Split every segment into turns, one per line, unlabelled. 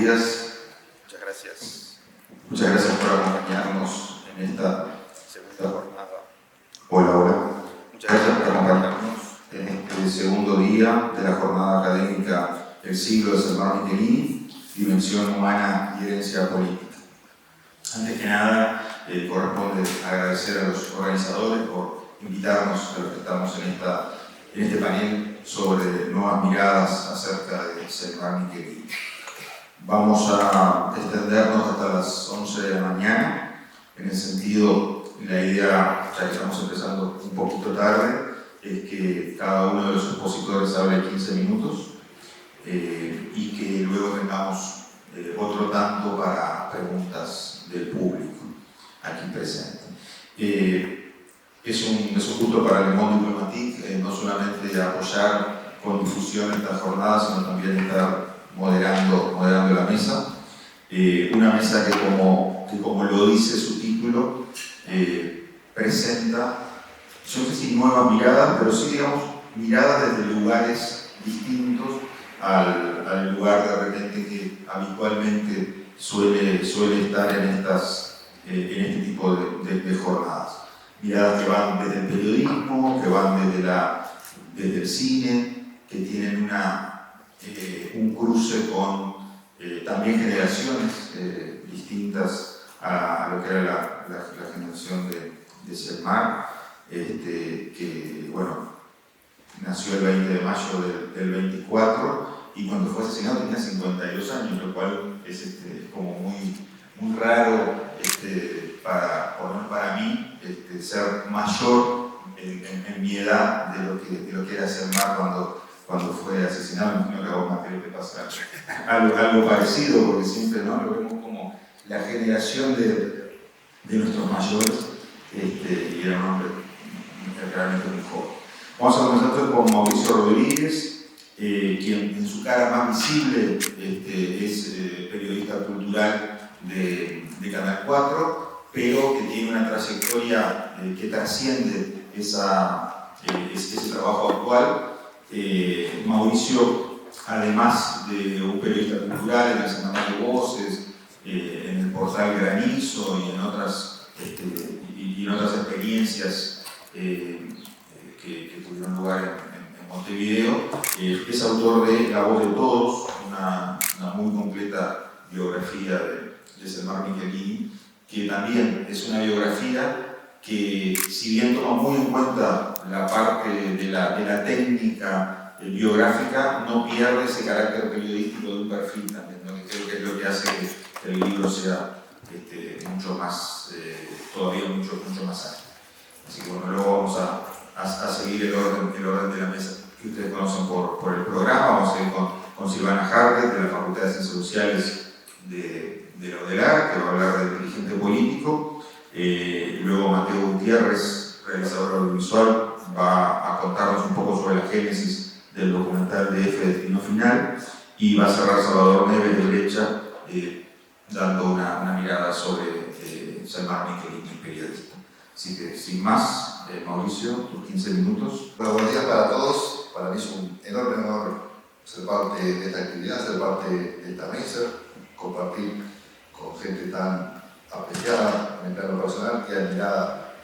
días. Muchas gracias. Muchas gracias por acompañarnos en esta segunda jornada. Hola. Muchas gracias por acompañarnos en este segundo día de la jornada académica El siglo de Selmar Michelini, Dimensión humana y herencia política. Antes que nada, corresponde agradecer a los organizadores por invitarnos a los que estamos en este panel sobre nuevas miradas acerca de Selmar Michelini. Vamos a extendernos hasta las 11 de la mañana. En ese sentido, la idea, ya que estamos empezando un poquito tarde, es que cada uno de los expositores hable 15 minutos y que luego tengamos otro tanto para preguntas del público aquí presente. Es un gusto para Le Monde Diplomatique no solamente apoyar con difusión esta jornada, sino también estar moderando la mesa. Una mesa que como lo dice su título, presenta, yo no sé si nuevas miradas, pero sí, digamos, miradas desde lugares distintos al lugar de repente que habitualmente suele estar en este tipo de jornadas. Miradas que van desde el periodismo, que van desde el cine, que tienen un cruce con también generaciones distintas a lo que era la generación de Selmar, que bueno, nació el 20 de mayo del 24 y cuando fue asesinado tenía 52 años, lo cual es como muy raro por lo menos para mí, ser mayor en mi edad de lo que era Selmar cuando fue asesinado. Me imagino que a vos, Mateo, te pasa algo parecido, porque siempre lo vemos como la generación de nuestros mayores, y era un hombre realmente muy joven. Vamos a comenzar entonces con Mauricio Rodríguez, quien en su cara más visible es periodista cultural de Canal 4, pero que tiene una trayectoria que trasciende ese trabajo actual. Mauricio, además de un periodista cultural en el Semanario Voces, en el portal Granizo y en otras experiencias que tuvieron lugar en Montevideo, es autor de La Voz de Todos, una muy completa biografía de Selmar Michelini, que también es una biografía que, si bien toma muy en cuenta la parte de la técnica biográfica, no pierde ese carácter periodístico de un perfil también, ¿no? Que creo que es lo que hace que el libro sea mucho más, todavía mucho más amplio. Así que bueno, luego vamos a seguir el orden de la mesa que ustedes conocen por el programa. Vamos a seguir con Silvana Hartet, de la Facultad de Ciencias Sociales de la UDELAR, que va a hablar del dirigente político. Luego Mateo Gutiérrez, realizador audiovisual, va a contarnos un poco sobre la génesis del documental de F, Destino Final, y va a cerrar Salvador Neves de Brecha, dando una mirada sobre Selmar Michelini, periodista. Así que, sin más, Mauricio, tus 15 minutos.
Bueno, buenos días para todos. Para mí es un enorme honor ser parte de esta actividad, ser parte de esta mesa, compartir con gente tan apreciada en el plano personal y admirada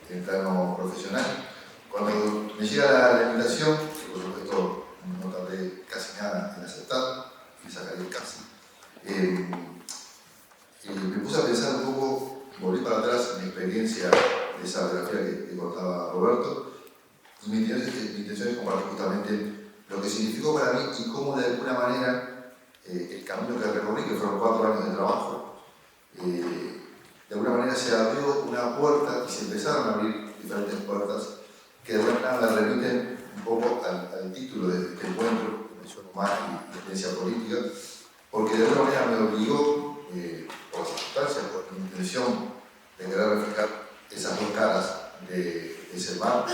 en el plano profesional. Cuando me llega la invitación, que por supuesto no tardé casi nada en aceptar, y sacaré casi, me puse a pensar un poco, volví para atrás en mi experiencia de esa biografía que contaba Roberto. Mi intención es compartir justamente lo que significó para mí y cómo de alguna manera el camino que recorrí, que fueron 4 años de trabajo, de alguna manera se abrió una puerta y se empezaron a abrir diferentes puertas que de alguna manera me remiten un poco al título de este encuentro, Dimensión humana y herencia política, porque de alguna manera me obligó, por las circunstancias, por mi intención de querer reflejar esas dos caras de Selmar,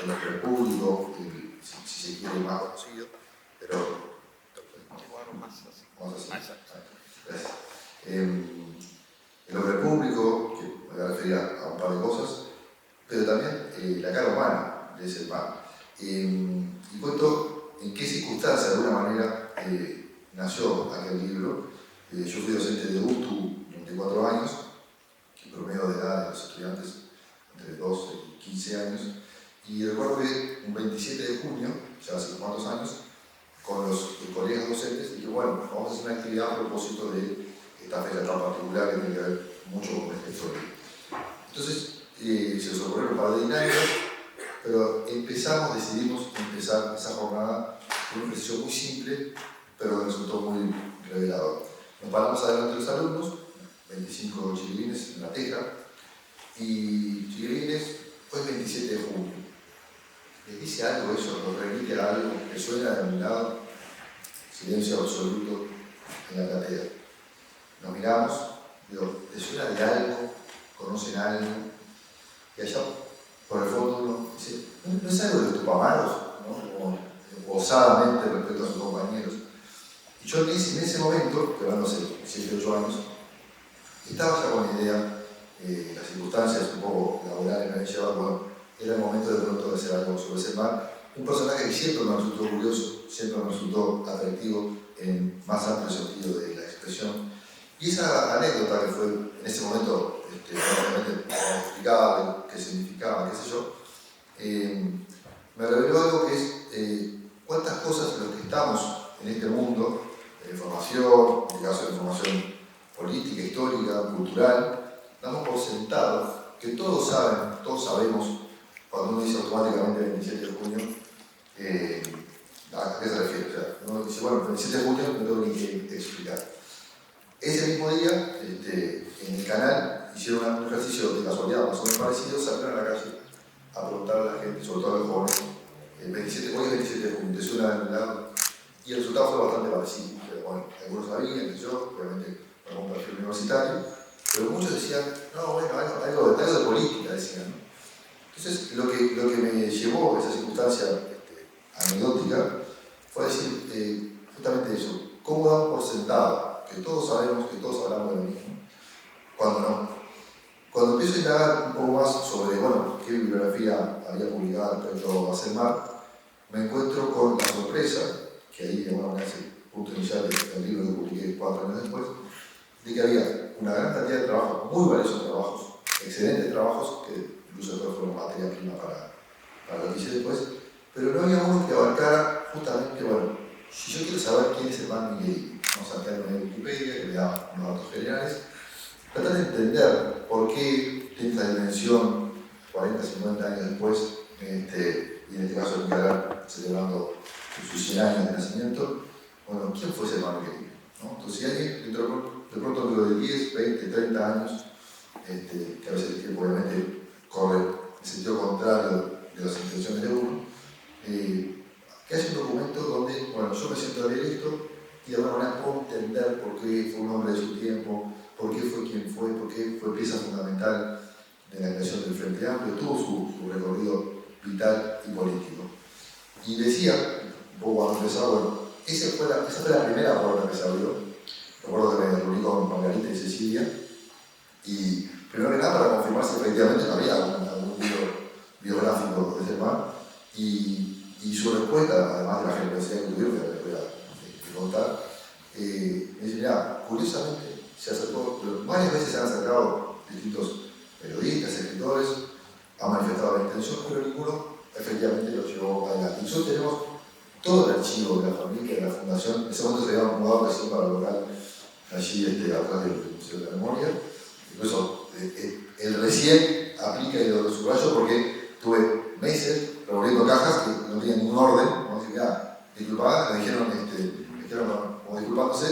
el hombre público, si se quiere más conocido, pero vamos así. Gracias. El hombre público, que me voy a referir a un par de cosas, pero también la cara humana de Selmar. Y cuento en qué circunstancias, de alguna manera, nació aquel libro, Yo fui docente de UTU 24 años, el promedio de edad de los estudiantes entre 12 y 15 años, y recuerdo que un 27 de junio, ya hace cuantos años, con los colegas docentes, dije, bueno, vamos a hacer una actividad a propósito de esta fecha tan particular que tiene que ver mucho con esta historia. Entonces, se nos ocurrieron un par de dinámicas, pero decidimos empezar esa jornada con un ejercicio muy simple, pero que resultó muy revelador. Nos paramos adelante de los alumnos, 25 chiquilines en la teja, y chiquilines, hoy es 27 de junio. ¿Les dice algo eso? ¿Nos remite a algo que suena de mi lado? Silencio absoluto en la platea. Nos miramos, digo, ¿les suena de algo? ¿Conocen algo? Y allá, por el fondo, uno dice, ¿no es algo de tus pamaros? ¿No? Como osadamente respecto a sus compañeros. Y yo en ese momento, que van, no sé, 7 o 8 años, estaba ya con la idea, las circunstancias un poco laborales me habían llevado, bueno, era el momento de pronto de hacer algo sobre Selmar, un personaje que siempre me resultó curioso, siempre me resultó atractivo en más amplio sentido de la expresión. Y esa anécdota que fue en ese momento, obviamente, explicaba qué significaba, qué sé yo, me reveló algo que es cuántas cosas los que estamos en este mundo de información, en este caso de información política, histórica, cultural, damos por sentado que todos saben, todos sabemos, cuando uno dice automáticamente el 27 de junio, ¿a qué se refiere? O sea, uno dice, bueno, el 27 de junio no tengo ni que explicar. Ese mismo día, en el canal, hicieron un ejercicio de casualidad más o menos parecido, salieron a la calle a preguntarle a la gente, sobre todo a los jóvenes, hoy es 27 de junio, ¿te suena de algún lado? Y el resultado fue bastante parecido. Bueno, algunos sabían, que yo, obviamente, con algún perfil universitario, pero muchos decían, no, bueno, algo de política, decían, ¿no? Entonces, lo que me llevó a esa circunstancia anecdótica fue decir justamente eso, cómo damos por sentado que todos sabemos, que todos hablamos de lo mismo, cuando no. Cuando empiezo a indagar un poco más sobre, bueno, qué bibliografía había publicado respecto a Selmar, me encuentro con la sorpresa, que ahí, de alguna manera, es el punto inicial del libro que publiqué 4 años después, de que había una gran cantidad de trabajos, muy valiosos trabajos, excelentes trabajos, que incluso después fueron materia prima para lo que hice después, pero no había uno que abarcara justamente, bueno, si yo quiero saber quién es Hernán Miguel, vamos a crear una Wikipedia que me da unos datos generales, tratar de entender por qué tiene esta dimensión 40, 50 años después, y en este caso Miguel celebrando sus 100 años de nacimiento, bueno, ¿quién fue ese Hernán Miguel? ¿No? Entonces, si alguien de pronto dentro de 10, 20, 30 años, que a veces el tiempo obviamente corre en sentido contrario de las intenciones de uno, que haya un documento donde, bueno, yo me siento a leer esto y de alguna manera puedo entender por qué fue un hombre de su tiempo, por qué fue quien fue, por qué fue pieza fundamental de la creación del Frente Amplio, tuvo su recorrido vital y político. Y decía, un poco cuando empezaba, bueno, esa fue la primera puerta que se abrió. Recuerdo que me reuní con Margarita y Cecilia, y primero que nada para confirmar si efectivamente no había algún libro biográfico de Selmar, y su respuesta, además de la generosidad que tuvieron, que les voy a contar, me dice, mira, curiosamente se acercó, varias veces se han acercado distintos periodistas, escritores, han manifestado la intención, pero ninguno efectivamente lo llevó adelante. Nosotros tenemos todo el archivo de la familia, de la fundación. En ese momento se habían mudado recién para el local allí atrás del Museo de la Memoria. Incluso el recién aplica y lo subrayo porque tuve meses revolviendo cajas que no tenían ningún orden. Como decir, disculpad, me dijeron como disculpándose,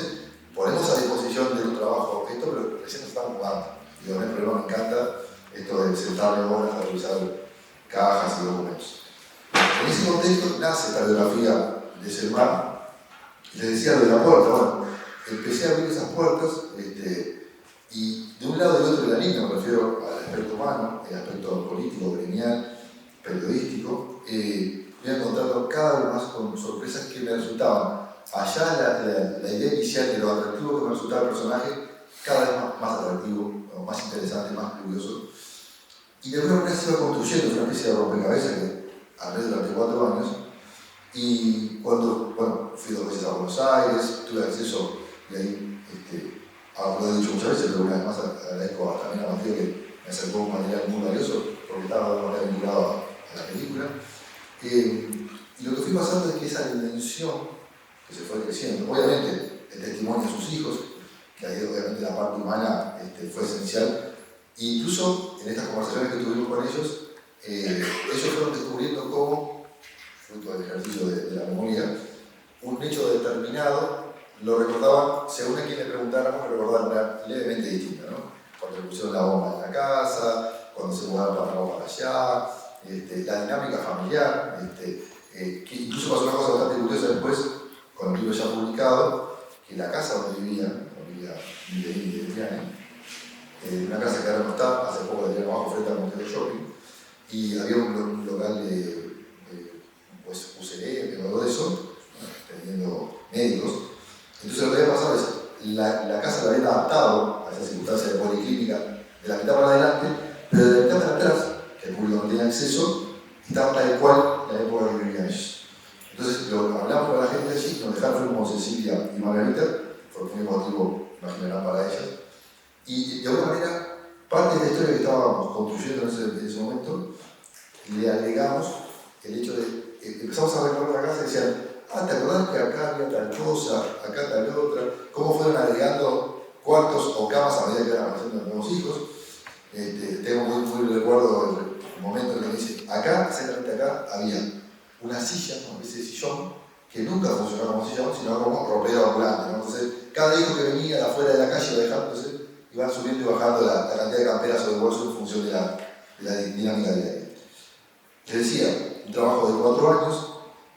ponemos a disposición de un trabajo esto, pero recién nos estamos mudando. Y no hay problema, me encanta esto de sentarme horas a revisar cajas y documentos. En ese contexto nace esta biografía de Selmar. Les decía lo de la puerta, bueno, empecé a abrir esas puertas y de un lado y del otro de la línea, me refiero al aspecto humano, el aspecto político, gremial, periodístico, voy encontrando cada vez más con sorpresas que me resultaban, allá la idea inicial de lo atractivo que me resultaba el personaje, cada vez más atractivo, más interesante, más curioso. Y de alguna manera se iba construyendo una especie de rompecabezas que hablé durante 4 años. Y cuando, bueno, fui 2 veces a Buenos Aires, tuve acceso, y ahí lo he dicho muchas veces, pero una vez más agradezco también a Mateo que me acercó un material muy valioso, porque estaba de una manera vinculado a la película. Y lo que fui pasando es que esa dimensión que se fue creciendo, obviamente el testimonio de sus hijos, que ahí obviamente la parte humana fue esencial, e incluso en estas conversaciones que tuvimos con ellos, ellos fueron descubriendo cómo, fruto del ejercicio de la memoria, un hecho determinado lo recordaban, según a quien le preguntáramos, lo recordaban de manera levemente distinta, ¿no? Cuando le pusieron la bomba en la casa, cuando se mudaron para acá o para allá, la dinámica familiar, que incluso pasó una cosa bastante curiosa después, con el libro ya publicado, que la casa donde vivían, familia de Triani, una casa que ahora no está, hace poco tenía abajo frente al Montero Shopping, y había un local de pues, UCL, algo de eso, teniendo médicos. Entonces lo que había pasado es, la casa la habían adaptado a esa circunstancia de policlínica de la mitad para adelante, pero de la mitad para atrás, que el público no tenía acceso, estaba tal cual la época que vivían ellos. Entonces lo hablamos con la gente de allí, nos dejaron como Cecilia y Margarita, por un motivo imaginarán para ellas, y de alguna manera, parte de la historia que estábamos construyendo en ese momento, le agregamos el hecho de, empezamos a recorrer la casa y decían, ¿te acordás que acá había tal cosa, acá tal otra? ¿Cómo fueron agregando cuartos o camas a medida que iban apareciendo los nuevos hijos? Tengo muy recuerdo el momento en que me dice, acá, exactamente acá, había una silla, una especie de sillón, que nunca funcionaba como sillón, sino como ropero ambulante, ¿no? Entonces, cada hijo que venía de afuera de la calle iba dejándose, iban subiendo y bajando la cantidad de camperas o de bolsos en función de la dinámica diaria. Les decía, un trabajo de 4 años,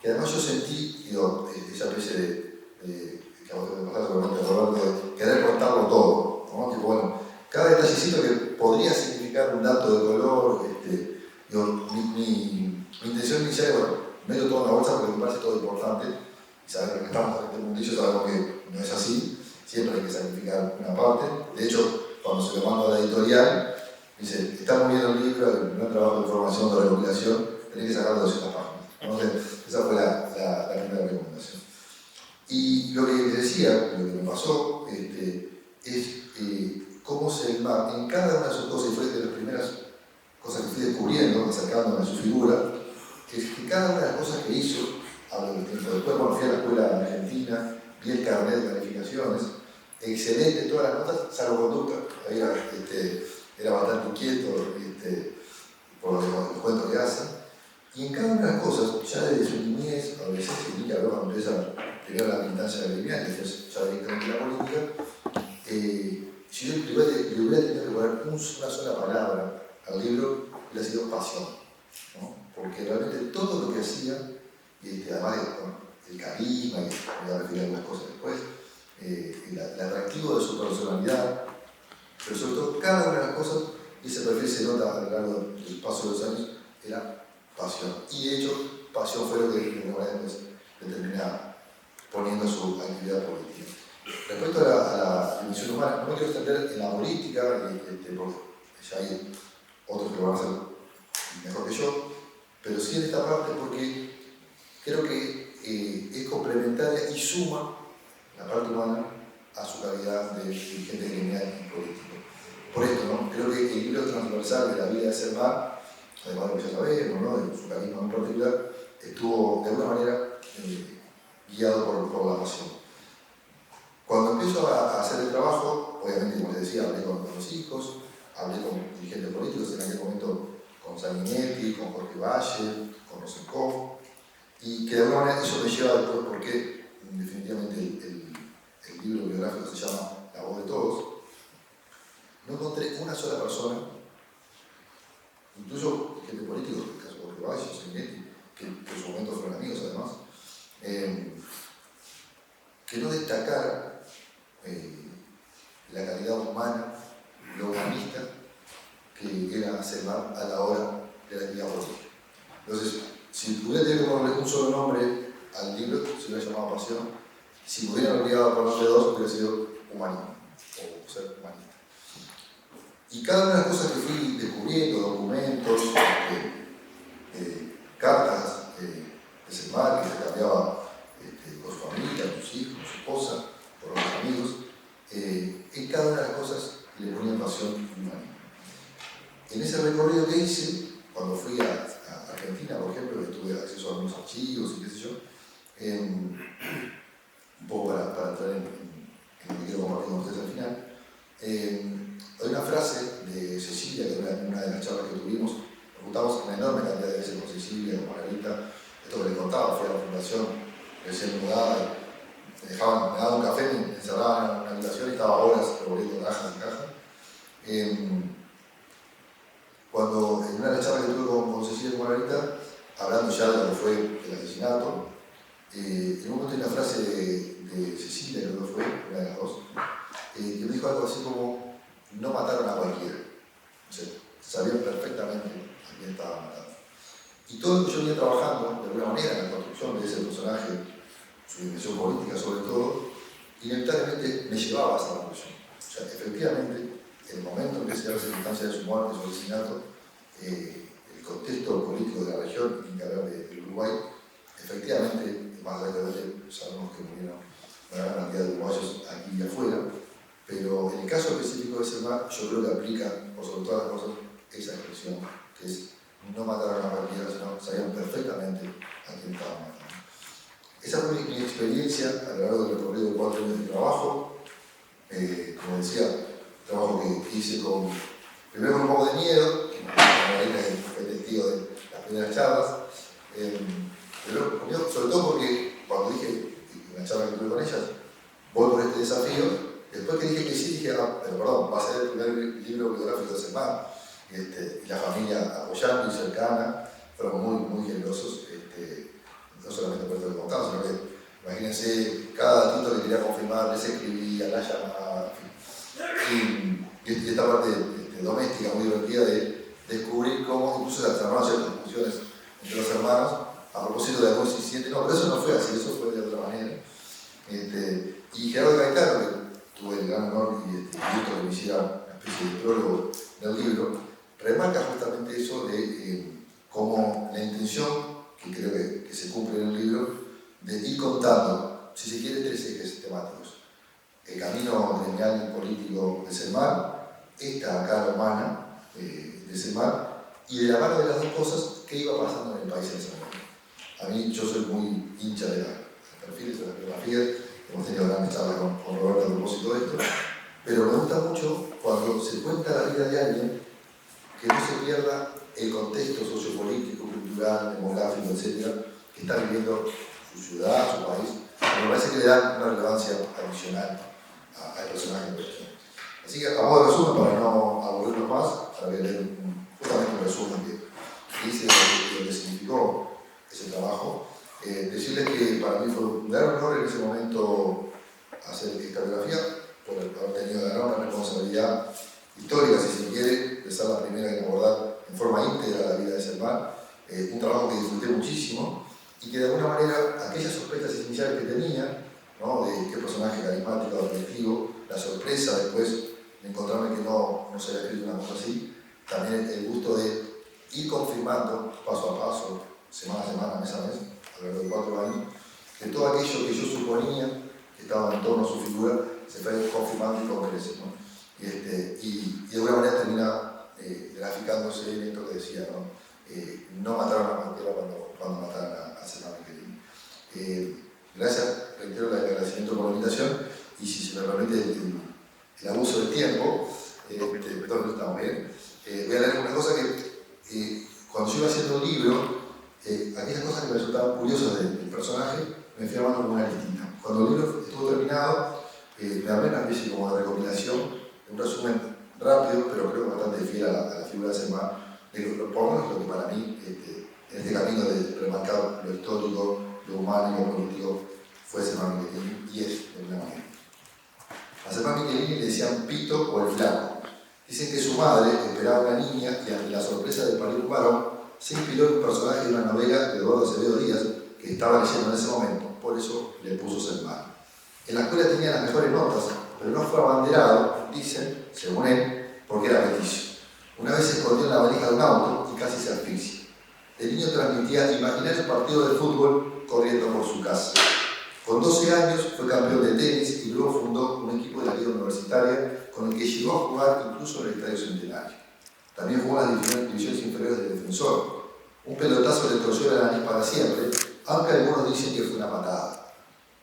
que además yo sentí, esa especie de que a vos te pasás seguramente, Roberto, de querer contarlo todo, ¿no? Tipo, bueno, cada detallecito que podría significar un dato de color, mi intención inicial es, bueno, meto todo en la bolsa porque me parece todo importante, y saber que estamos en este mundillo sabemos que no es así, siempre hay que sacrificar una parte. De hecho, cuando se lo mando a la editorial, dice, está muy bien el libro, el primer trabajo de información, de recopilación, tenés que sacar 200 páginas. Entonces, esa fue la primera recomendación. Y lo que les decía, lo que me pasó, es cómo Selmar, en cada una de sus cosas, y fue de las primeras cosas que fui descubriendo, acercándome a su figura, es que cada una de las cosas que hizo, hablo del tiempo después, cuando fui a la escuela argentina, vi el carnet de calificaciones, excelente todas las notas, salvo conducta, ahí era bastante inquieto por los cuentos que hacen. Y en cada una de las cosas, ya desde su niñez, adolescencia, y que habló cuando empieza primero la militancia gremial, que después ya directamente la política, si yo le hubiera tenido que poner una sola palabra al libro, hubiera sido pasión, ¿no? Porque realmente todo lo que hacía, además el carisma, que me voy a referir a algunas cosas después, el atractivo de su personalidad, pero sobre todo cada una de las cosas, y ese perfil se nota a lo largo del paso de los años, era pasión. Y de hecho, pasión fue lo que de alguna manera le termina poniendo su actividad política. Respecto a la dimensión humana, no me quiero extender en la política, porque ya hay otros que lo van a hacer mejor que yo, pero sí en esta parte porque creo que es complementaria y suma la parte humana a su calidad de dirigente gremial y político. Por esto, ¿no? Creo que el libro transversal de la vida de Selmar, además de lo que ya sabemos, ¿no? De su carisma en particular, estuvo de alguna manera guiado por la pasión. Cuando empiezo a hacer el trabajo, obviamente, como les decía, hablé con los hijos, hablé con dirigentes políticos, en aquel momento con Sanguinetti, con Jorge Valle, con Rosenkopf, y que de alguna manera eso me lleva después porque definitivamente el libro biográfico se llama La voz de todos. No encontré una sola persona, incluso gente política, en el caso de Jorge Valle, Sanguinetti, que en su momento fueron amigos además, que no destacara la calidad humana, lo humanista, que era Selmar a la hora de la actividad política. Entonces, si hubiera tenido que ponerle un solo nombre al libro, se hubiera llamado Pasión. Si me hubieran obligado a ponerle 2, hubiera sido Humanismo, o ser humanista. Y cada una de las cosas que fui descubriendo, documentos, cartas de Selmar, que se cambiaba con su familia, con sus hijos, con su esposa, con los amigos, pasión y humanismo. En ese recorrido que hice, cuando fui a Argentina, por ejemplo, que tuve acceso a algunos archivos y qué sé yo, un poco para entrar en lo que quiero compartir con ustedes al final, hay una frase de Cecilia, que en una de las charlas que tuvimos, nos juntamos una enorme cantidad de veces con Cecilia, con Margarita, esto que les contaba, fui a la fundación recién mudada, me daban un café, me encerraban en una habitación y estaba horas revolviendo cajas y cajas. Cuando en una de las charlas que tuve con Cecilia y con Margarita, hablando ya de lo que fue el asesinato, en un momento hay una frase de Cecilia, creo que fue, una de las dos, que me dijo algo así como: no mataron a cualquiera. O sea, sabían perfectamente a quién estaban matando. Y todo lo que yo venía trabajando, de alguna manera, en la construcción de ese personaje, su dimensión política sobre todo, inevitablemente me llevaba a esa conclusión. O sea, efectivamente, en el momento en que se da la circunstancia de su muerte, su asesinato, el contexto político de la región, y que hablar del Uruguay, efectivamente, más allá de sabemos que murieron una gran cantidad de uruguayos aquí y afuera, pero en el caso específico de Selmar, yo creo que aplica, por sobre todas las cosas, esa expresión, que es: no mataron a cualquiera, sino sabían perfectamente a quién estaban matando. Esa fue mi experiencia a lo largo del recorrido de 4 años de trabajo. Como decía, trabajo que hice primero con un poco de miedo, que Margarita fue testigo de las primeras charlas, pero conmigo, sobre todo porque cuando dije, en la charla que tuve con ellas, voy por este desafío. Después que dije que sí, dije: pero perdón, va a ser el primer libro biográfico de Selmar. Y la familia apoyando y cercana, fueron muy generosos, no solamente por esto que contaba, sino que, imagínense, cada datito que quería confirmar, les escribía, la llamaba, en fin. Y esta parte doméstica muy divertida de descubrir cómo incluso se armaron ciertas discusiones entre los hermanos, a propósito de algún incidente. No, pero eso no fue así, eso fue de otra manera. Y Gerardo Gaetano, que tuve el gran honor y gusto que me hiciera una especie de prólogo del libro, remarca justamente eso de cómo la intención, que creo que se cumple en el libro, de ir contando, si se quiere, 3 ejes temáticos: el camino gremial y político de Selmar, esta cara humana de Selmar, y de la mano de las dos cosas, qué iba pasando en el país en ese momento. A mí, yo soy muy hincha de los perfiles, de las biografías, hemos tenido grandes charlas con Roberto a propósito de esto, pero me gusta mucho cuando se cuenta la vida de alguien, que no se pierda el contexto sociopolítico, cultural, demográfico, etc., que está viviendo su ciudad, su país. Me parece que le da una relevancia adicional al personaje en cuestión. Así que, a modo de resumen, para no aburrirnos más, ahora voy a leer justamente un resumen que hice de lo que significó ese trabajo. Decirles que para mí fue un gran honor en ese momento hacer esta biografía, por haber tenido la enorme responsabilidad histórica, si se quiere, de ser la primera en abordar en forma íntegra la vida de Selmar. Un trabajo que disfruté muchísimo y que de alguna manera aquellas sospechas iniciales que tenía, ¿no?, de qué personaje carismático, atractivo, la sorpresa después de encontrarme que no se había escrito una cosa así, también el gusto de ir confirmando paso a paso, semana a semana, mes a mes, a lo largo de 4 años, que todo aquello que yo suponía que estaba en torno a su figura se fue confirmando y concrece, ¿no? Y de alguna manera termina graficándose en esto que decía, ¿no? No mataron a Mantera cuando mataron a Selmar Michelini. Gracias, reitero el agradecimiento por la invitación, y si se me permite el abuso del tiempo, perdón, estamos bien, voy a leer una cosa que cuando yo iba haciendo el libro, aquellas cosas que me resultaban curiosas del personaje me fui armando como una listita. Cuando el libro estuvo terminado, me armé una especie como de recopilación, un resumen rápido, pero creo que bastante fiel a la figura de Selmar, por lo menos lo que para mí, en este camino de remarcar lo histórico, lo humano y lo político, fue Selmar Michelini, y es de alguna manera. A Selmar Michelini le decían Pito o el Flaco. Dicen que su madre esperaba una niña y ante la sorpresa de parir un varón, se inspiró en un personaje de una novela de Eduardo Acevedo Díaz que estaba leyendo en ese momento, por eso le puso Selmar. En la escuela tenía las mejores notas, pero no fue abanderado, dicen, según él, porque era peticio. Una vez se escondió en la valija de un auto y casi se asfixia. El niño transmitía imaginar el partido de fútbol corriendo por su casa. Con 12 años fue campeón de tenis y luego fundó un equipo de la Liga Universitaria con el que llegó a jugar incluso en el Estadio Centenario. También jugó en las divisiones inferiores del Defensor. Un pelotazo le torció la nariz para siempre, aunque algunos dicen que fue una patada.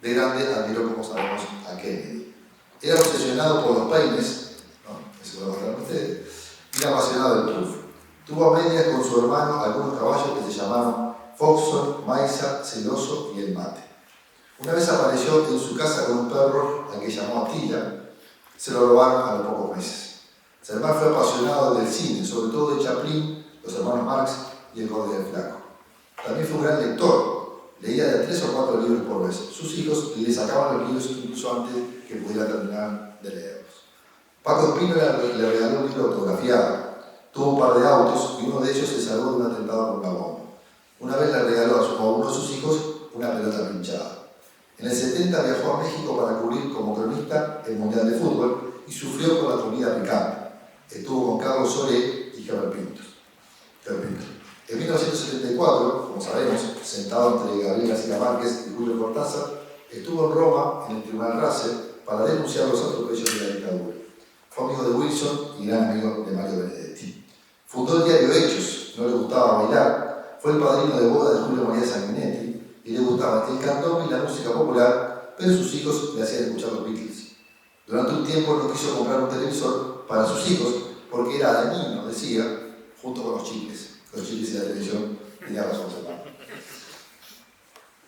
De grande admiró, como sabemos, a Kennedy. Era obsesionado por los peines, ¿no? Eso lo contaron ustedes, y era apasionado del turf. Tuvo a medias con su hermano algunos caballos que se llamaron Foxon, Maisa, Celoso y El Mate. Una vez apareció en su casa con un perro al que llamó Atila. Se lo robaron a los pocos meses. Cermar fue apasionado del cine, sobre todo de Chaplin, los hermanos Marx y el Gordo y el Flaco. También fue un gran lector. Leía de 3 o 4 libros por vez. Sus hijos le sacaban los libros incluso antes que pudiera terminar de leerlos. Paco Espino le regaló un libro autografiado. Tuvo un par de autos y uno de ellos se salvó de un atentado con una bomba. Una vez le regaló a uno de sus hijos una pelota pinchada. En el 70 viajó a México para cubrir como cronista el Mundial de Fútbol y sufrió con la comida picante. Estuvo con Carlos Solé y Herbert Pinto. En 1974, como sabemos, sentado entre Gabriel García Márquez y Julio Cortázar, estuvo en Roma, en el Tribunal Russell, para denunciar los atropellos de la dictadura. Fue amigo de Wilson y gran amigo de Mario Benedetti. Fundó el diario Hechos, no le gustaba bailar, fue el padrino de boda de Julio María Sanguinetti y le gustaba el cantón y la música popular, pero sus hijos le hacían escuchar los Beatles. Durante un tiempo no quiso comprar un televisor para sus hijos porque era dañino, decía, junto con los chicles. Los chicles y la televisión, tenía razón, hermano.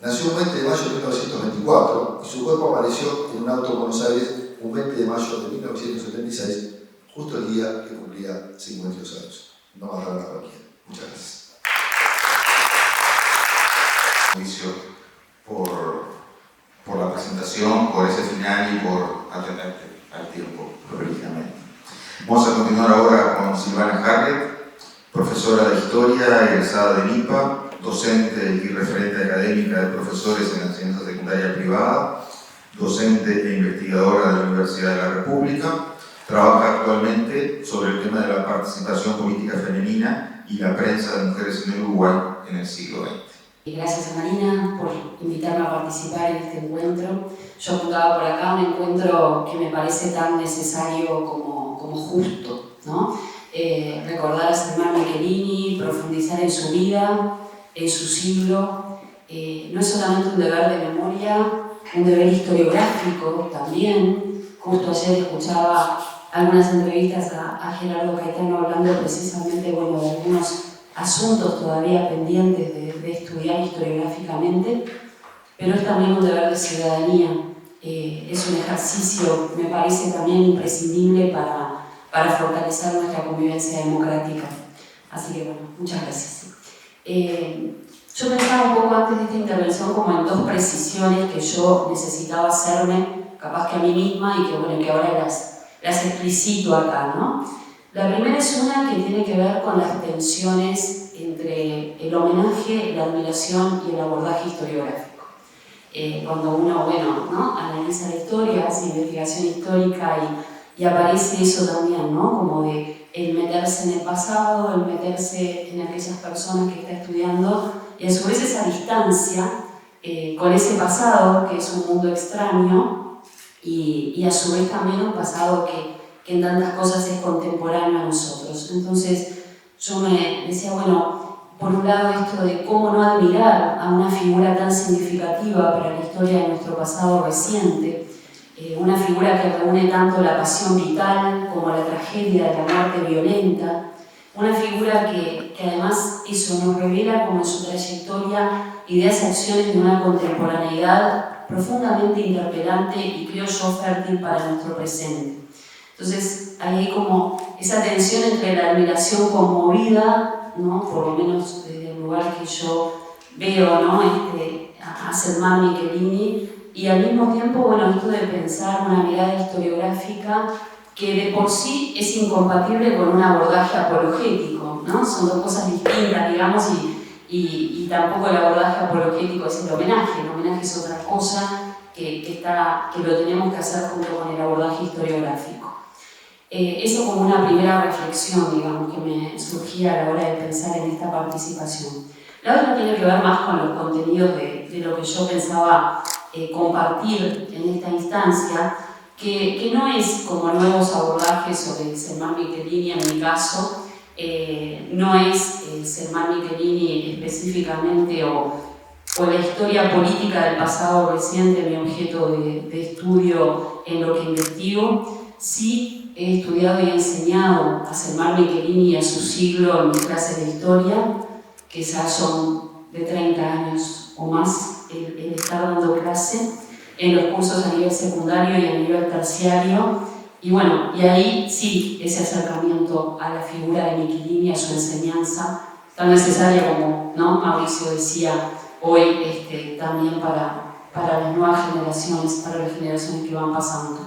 Nació un 20 de mayo de 1924 y su cuerpo apareció en un auto en Buenos Aires un 20 de mayo de 1976, justo el día que cumplía 52 años. No mataron a cualquiera. Muchas gracias.
Juicio por la presentación, por ese final y por atenderte al tiempo, prolijamente. Vamos a continuar ahora con Silvana Harriet, profesora de Historia, egresada de LIPA, docente y referente académica de profesores en la enseñanza secundaria privada, docente e investigadora de la Universidad de la República. Trabaja actualmente sobre el tema de la participación política femenina y la prensa de mujeres en el Uruguay en el siglo XX.
Gracias a Marina por invitarme a participar en este encuentro. Yo apuntaba por acá un encuentro que me parece tan necesario como justo, ¿no? Recordar a Selmar Michelini, profundizar en su vida, en su siglo. No es solamente un deber de memoria, un deber historiográfico también. Justo ayer escuchaba algunas entrevistas a Gerardo Caetano hablando precisamente de algunos asuntos todavía pendientes de estudiar historiográficamente, pero es también un deber de ciudadanía. Es un ejercicio, me parece, también imprescindible para fortalecer nuestra convivencia democrática. Así que bueno, muchas gracias. Yo pensaba un poco antes de esta intervención como en dos precisiones que yo necesitaba hacerme, capaz que a mí misma, y que ahora las explicito acá, ¿no? La primera es una que tiene que ver con las tensiones entre el homenaje, la admiración y el abordaje historiográfico. Cuando uno, ¿no? Analiza la historia, hace investigación histórica y aparece eso también, ¿no? Como de el meterse en el pasado, el meterse en aquellas personas que está estudiando y a su vez esa distancia con ese pasado que es un mundo extraño y a su vez también un pasado que en tantas cosas es contemporáneo a nosotros. Entonces yo me decía, por un lado esto de cómo no admirar a una figura tan significativa para la historia de nuestro pasado reciente, una figura que reúne tanto la pasión vital como la tragedia de la muerte violenta, una figura que además eso nos revela como en su trayectoria ideas y acciones de una contemporaneidad profundamente interpelante y creo yo fértil para nuestro presente. Entonces hay como esa tensión entre la admiración conmovida, ¿no? Por lo menos desde el lugar que yo veo, ¿no? A Selmar Michelini, y al mismo tiempo, esto de pensar una mirada historiográfica que de por sí es incompatible con un abordaje apologético, ¿no? Son dos cosas distintas, digamos, y tampoco el abordaje apologético es el homenaje es otra cosa que lo tenemos que hacer junto con el abordaje historiográfico. Eso como una primera reflexión, digamos, que me surgía a la hora de pensar en esta participación. La otra tiene que ver más con los contenidos de lo que yo pensaba compartir en esta instancia, que no es como nuevos abordajes sobre Selman Michelini en mi caso, no es Selman Michelini específicamente o la historia política del pasado reciente mi objeto de estudio en lo que investigo. Sí he estudiado y enseñado a Selman Michelini y a su siglo en mis clases de historia, que ya son de 30 años o más el estar dando clase en los cursos a nivel secundario y a nivel terciario. Y bueno, y ahí sí, ese acercamiento a la figura de Michelini, a su enseñanza, tan necesaria como, ¿no?, Mauricio decía hoy, también para las nuevas generaciones, para las generaciones que van pasando.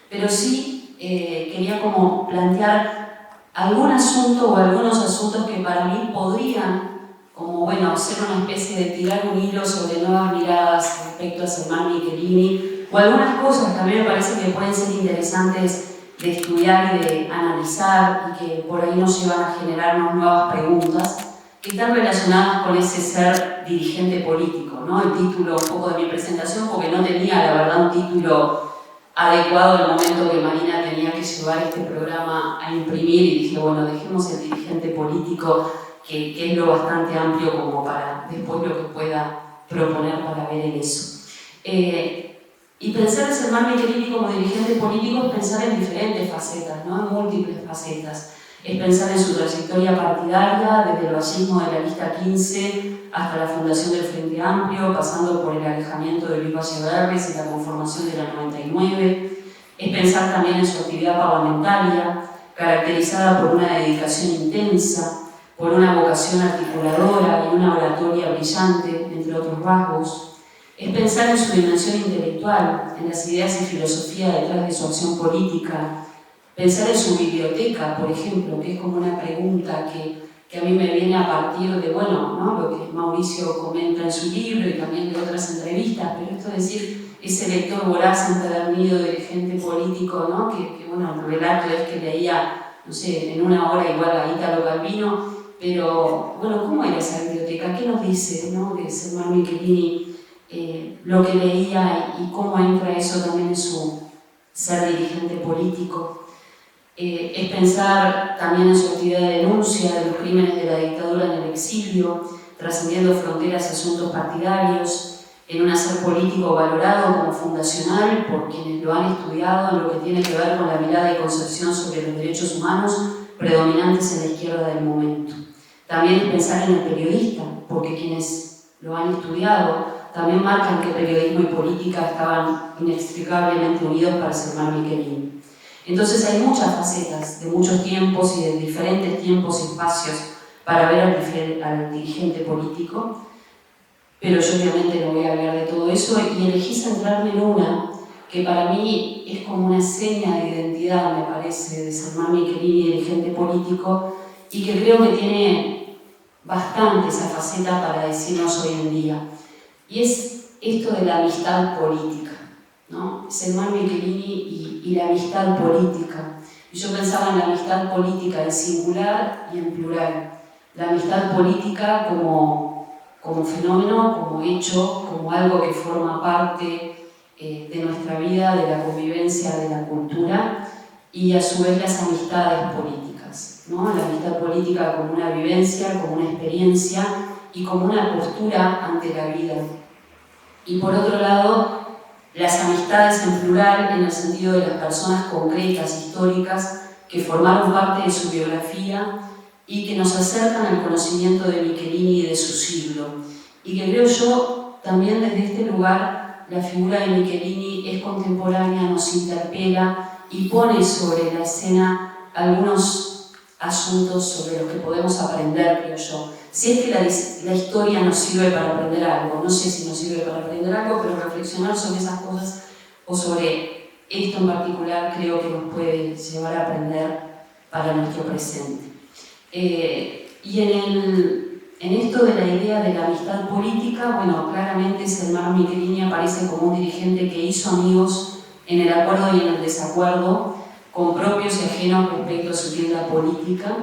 Pero sí quería como plantear algún asunto o algunos asuntos que para mí podrían, como bueno, ser una especie de tirar un hilo sobre nuevas miradas respecto a Selman Michelini, o algunas cosas que a mí me parece que pueden ser interesantes de estudiar y de analizar y que por ahí nos llevan a generarnos nuevas preguntas que están relacionadas con ese ser dirigente político, ¿no? El título un poco de mi presentación, porque no tenía la verdad un título adecuado al momento que Marina tenía que llevar este programa a imprimir, y dije, bueno, dejemos el dirigente político, que es lo bastante amplio como para después lo que pueda proponer para ver en eso. Y pensar en Selman Michelini como dirigente político es pensar en diferentes facetas, ¿no?, en múltiples facetas. Es pensar en su trayectoria partidaria, desde el vallismo de la lista 15 hasta la fundación del Frente Amplio, pasando por el alejamiento de Luis Valle-Berres y la conformación de la 99. Es pensar también en su actividad parlamentaria, caracterizada por una dedicación intensa, por una vocación articuladora y una oratoria brillante, entre otros rasgos. Es pensar en su dimensión intelectual, en las ideas y filosofía detrás de su acción política. Pensar en su biblioteca, por ejemplo, que es como una pregunta que a mí me viene a partir de, bueno, ¿no?, lo que Mauricio comenta en su libro y también de otras entrevistas, pero esto es decir, ese lector voraz empedernido de gente político, ¿no?, que bueno, el relato es que leía, no sé, en una hora igual a Italo Calvino, pero bueno, ¿cómo era esa biblioteca? ¿Qué nos dice, ¿no?, de Selman Michelini, lo que leía y cómo entra eso también en su ser dirigente político? Es pensar también en su actividad de denuncia de los crímenes de la dictadura en el exilio, trascendiendo fronteras y asuntos partidarios, en un hacer político valorado como fundacional por quienes lo han estudiado en lo que tiene que ver con la mirada y concepción sobre los derechos humanos predominantes en la izquierda del momento. También es pensar en el periodista, porque quienes lo han estudiado también marcan que periodismo y política estaban inextricablemente unidos para Selman Michelini. Entonces hay muchas facetas de muchos tiempos y de diferentes tiempos y espacios para ver al dirigente político, pero yo obviamente no voy a hablar de todo eso y elegí centrarme en una que para mí es como una seña de identidad, me parece, de Selman Michelini, dirigente político, y que creo que tiene bastante esa faceta para decirnos hoy en día, y es esto de la amistad política, ¿no? Selman Michelini y la amistad política. Y yo pensaba en la amistad política en singular y en plural. La amistad política como fenómeno, como hecho, como algo que forma parte de nuestra vida, de la convivencia, de la cultura, y a su vez las amistades políticas, ¿no? La amistad política como una vivencia, como una experiencia y como una postura ante la vida. Y por otro lado, las amistades en plural en el sentido de las personas concretas, históricas, que formaron parte de su biografía y que nos acercan al conocimiento de Michelini y de su siglo. Y que creo yo, también desde este lugar, la figura de Michelini es contemporánea, nos interpela y pone sobre la escena algunos asuntos sobre los que podemos aprender, creo yo. Si es que la historia nos sirve para aprender algo, no sé si nos sirve para aprender algo, pero reflexionar sobre esas cosas o sobre esto en particular creo que nos puede llevar a aprender para nuestro presente. Y en esto de la idea de la amistad política, bueno, claramente Selman Michelini aparece como un dirigente que hizo amigos en el acuerdo y en el desacuerdo, con propios y ajenos respecto a su tienda política,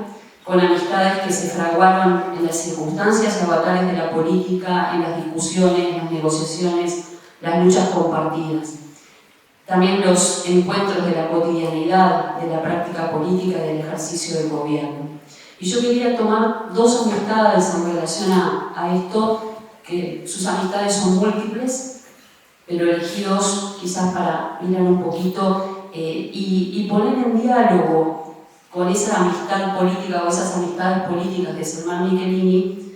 con amistades que se fraguaron en las circunstancias avatares de la política, en las discusiones, en las negociaciones, las luchas compartidas. También los encuentros de la cotidianidad, de la práctica política y del ejercicio del gobierno. Y yo quería tomar dos amistades en relación a esto, que sus amistades son múltiples, pero elegí dos quizás para mirar un poquito y poner en diálogo con esa amistad política o esas amistades políticas de Selman Michelini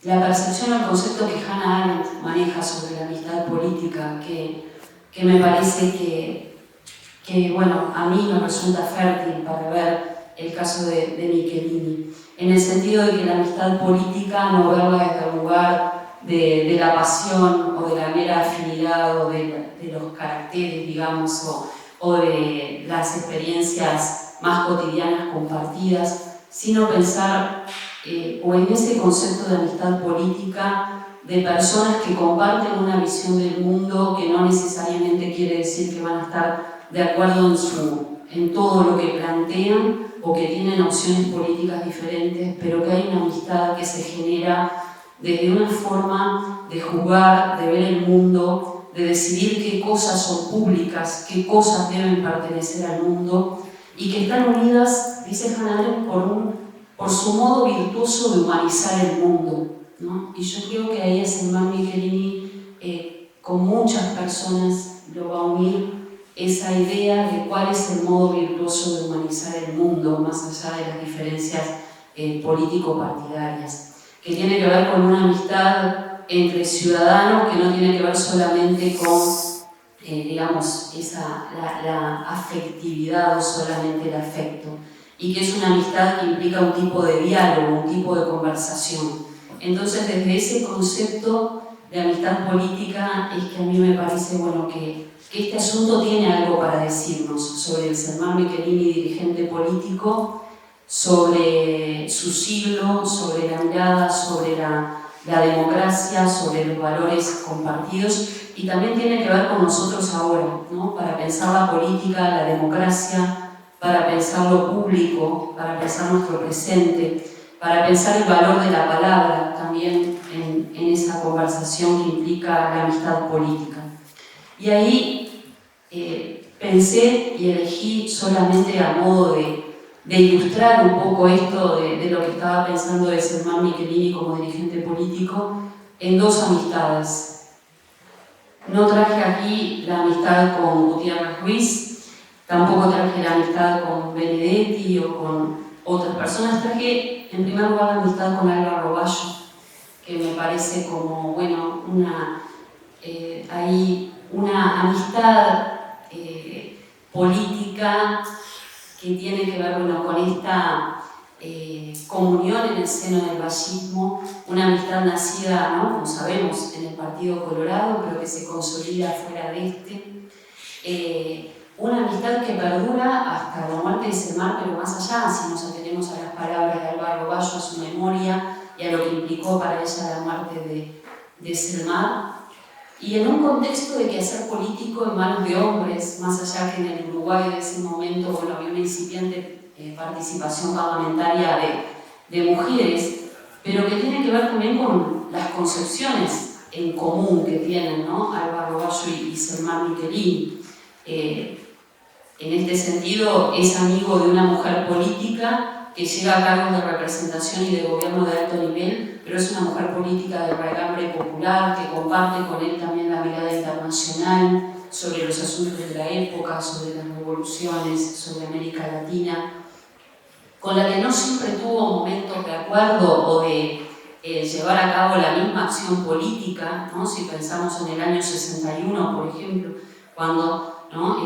la percepción o el concepto que Hannah Arendt maneja sobre la amistad política, que me parece que bueno, a mí me resulta fértil para ver el caso de Michelini, en el sentido de que la amistad política no verla desde el lugar de la pasión o de la mera afinidad o de los caracteres, digamos, o de las experiencias más cotidianas compartidas, sino pensar o en ese concepto de amistad política de personas que comparten una visión del mundo que no necesariamente quiere decir que van a estar de acuerdo en todo lo que plantean o que tienen opciones políticas diferentes, pero que hay una amistad que se genera desde una forma de jugar, de ver el mundo, de decidir qué cosas son públicas, qué cosas deben pertenecer al mundo y que están unidas, dice Hannah Arendt, por su modo virtuoso de humanizar el mundo, ¿no? Y yo creo que ahí Selman Michelini con muchas personas lo va a unir esa idea de cuál es el modo virtuoso de humanizar el mundo, más allá de las diferencias político-partidarias, que tiene que ver con una amistad entre ciudadanos que no tiene que ver solamente con, digamos, la afectividad o solamente el afecto, y que es una amistad que implica un tipo de diálogo, un tipo de conversación. Entonces, desde ese concepto de amistad política es que a mí me parece bueno que este asunto tiene algo para decirnos sobre el Selman Michelini, dirigente político, sobre su siglo, sobre la mirada, sobre la democracia, sobre los valores compartidos, y también tiene que ver con nosotros ahora, ¿no? Para pensar la política, la democracia, para pensar lo público, para pensar nuestro presente, para pensar el valor de la palabra también en esa conversación que implica la amistad política. Y ahí pensé y elegí solamente a modo de ilustrar un poco esto de lo que estaba pensando de Selman Michelini como dirigente político en dos amistades. No traje aquí la amistad con Gutiérrez Ruiz, tampoco traje la amistad con Benedetti o con otras personas, traje en primer lugar la amistad con Álvaro Baggio, que me parece como, bueno, una amistad política que tiene que ver con esta comunión en el seno del vallismo, una amistad nacida, ¿no?, como sabemos, en el Partido Colorado, pero que se consolida fuera de este. Una amistad que perdura hasta la muerte de Selman, pero más allá, si nos atenemos a las palabras de Álvaro Baggio, a su memoria y a lo que implicó para ella la muerte de Selman. Y en un contexto de quehacer político en manos de hombres, más allá que en el Uruguay de ese momento, bueno, había una incipiente participación parlamentaria de mujeres, pero que tiene que ver también con las concepciones en común que tienen, ¿no?, Álvaro Baggio y Selman Michelini. En este sentido, es amigo de una mujer política que llega a cargos de representación y de gobierno de alto nivel, pero es una mujer política de raigambre popular que comparte con él también la mirada internacional sobre los asuntos de la época, sobre las revoluciones, sobre América Latina, con la que no siempre tuvo momentos de acuerdo o de llevar a cabo la misma acción política, ¿no? Si pensamos en el año 61, por ejemplo, cuando, ¿no?,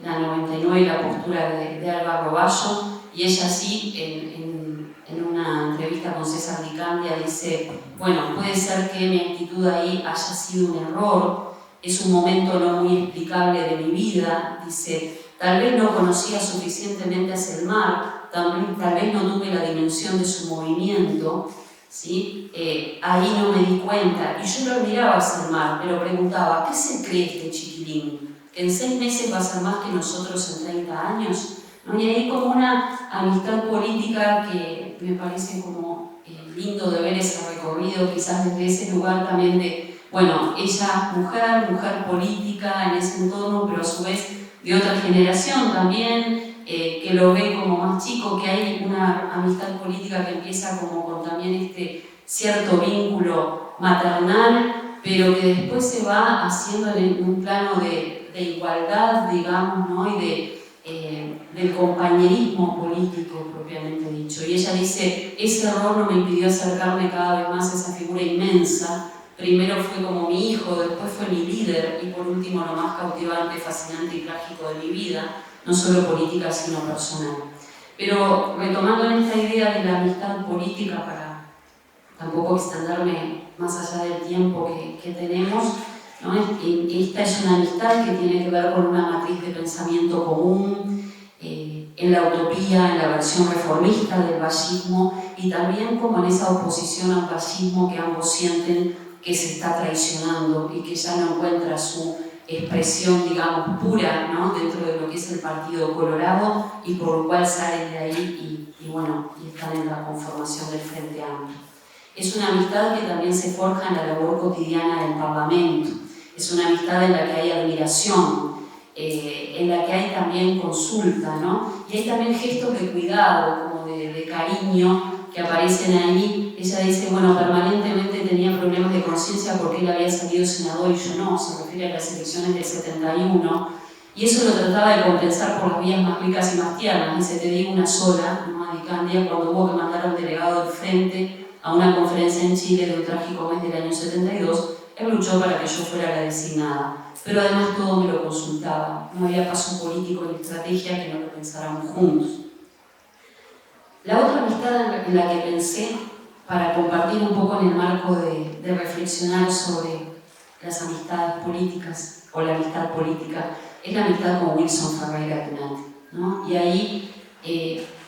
la 99 y la postura de Álvaro Baggio, y ella sí, en una entrevista con César Dicandia, dice, bueno, puede ser que mi actitud ahí haya sido un error, es un momento no muy explicable de mi vida, dice, tal vez no conocía suficientemente a Selman, tal vez no tuve la dimensión de su movimiento, ¿sí? Ahí no me di cuenta, y yo lo admiraba a Selman, pero preguntaba, ¿qué se cree este chiquilín? ¿Que en 6 meses va a ser más que nosotros en 30 años? ¿No? Y ahí como una amistad política que me parece como lindo de ver ese recorrido, quizás desde ese lugar también de bueno, ella mujer política en ese entorno, pero a su vez de otra generación también, que lo ve como más chico, que hay una amistad política que empieza como con también este cierto vínculo maternal, pero que después se va haciendo en un plano de igualdad, digamos, ¿no? Y del compañerismo político propiamente dicho. Y ella dice, ese error no me impidió acercarme cada vez más a esa figura inmensa. Primero fue como mi hijo, después fue mi líder y por último lo más cautivante, fascinante y trágico de mi vida, no solo política sino personal. Pero retomando en esta idea de la amistad política, para tampoco extenderme más allá del tiempo que tenemos, ¿no? Esta es una amistad que tiene que ver con una matriz de pensamiento común, en la utopía, en la versión reformista del vallismo y también como en esa oposición al vallismo que ambos sienten que se está traicionando y que ya no encuentra su expresión, digamos, pura, ¿no? Dentro de lo que es el Partido Colorado y por lo cual salen de ahí y están en la conformación del Frente Amplio. Es una amistad que también se forja en la labor cotidiana del Parlamento. Es una amistad en la que hay admiración, en la que hay también consulta, ¿no? Y hay también gestos de cuidado, como de cariño, que aparecen ahí. Ella dice, bueno, permanentemente tenía problemas de conciencia porque él había salido senador y yo no, se refiere a las elecciones del 71, y eso lo trataba de compensar por las vías más ricas y más tiernas. Dice, te digo una sola, ¿no? A Dicandia, cuando hubo que mandar a un delegado del Frente a una conferencia en Chile de un trágico mes del año 72, él luchó para que yo fuera la designada, pero además todo me lo consultaba, no había paso político ni estrategia que no lo pensáramos juntos. La otra amistad en la que pensé, para compartir un poco en el marco de reflexionar sobre las amistades políticas o la amistad política, es la amistad con Wilson Ferreira Tunante, ¿no? Y ahí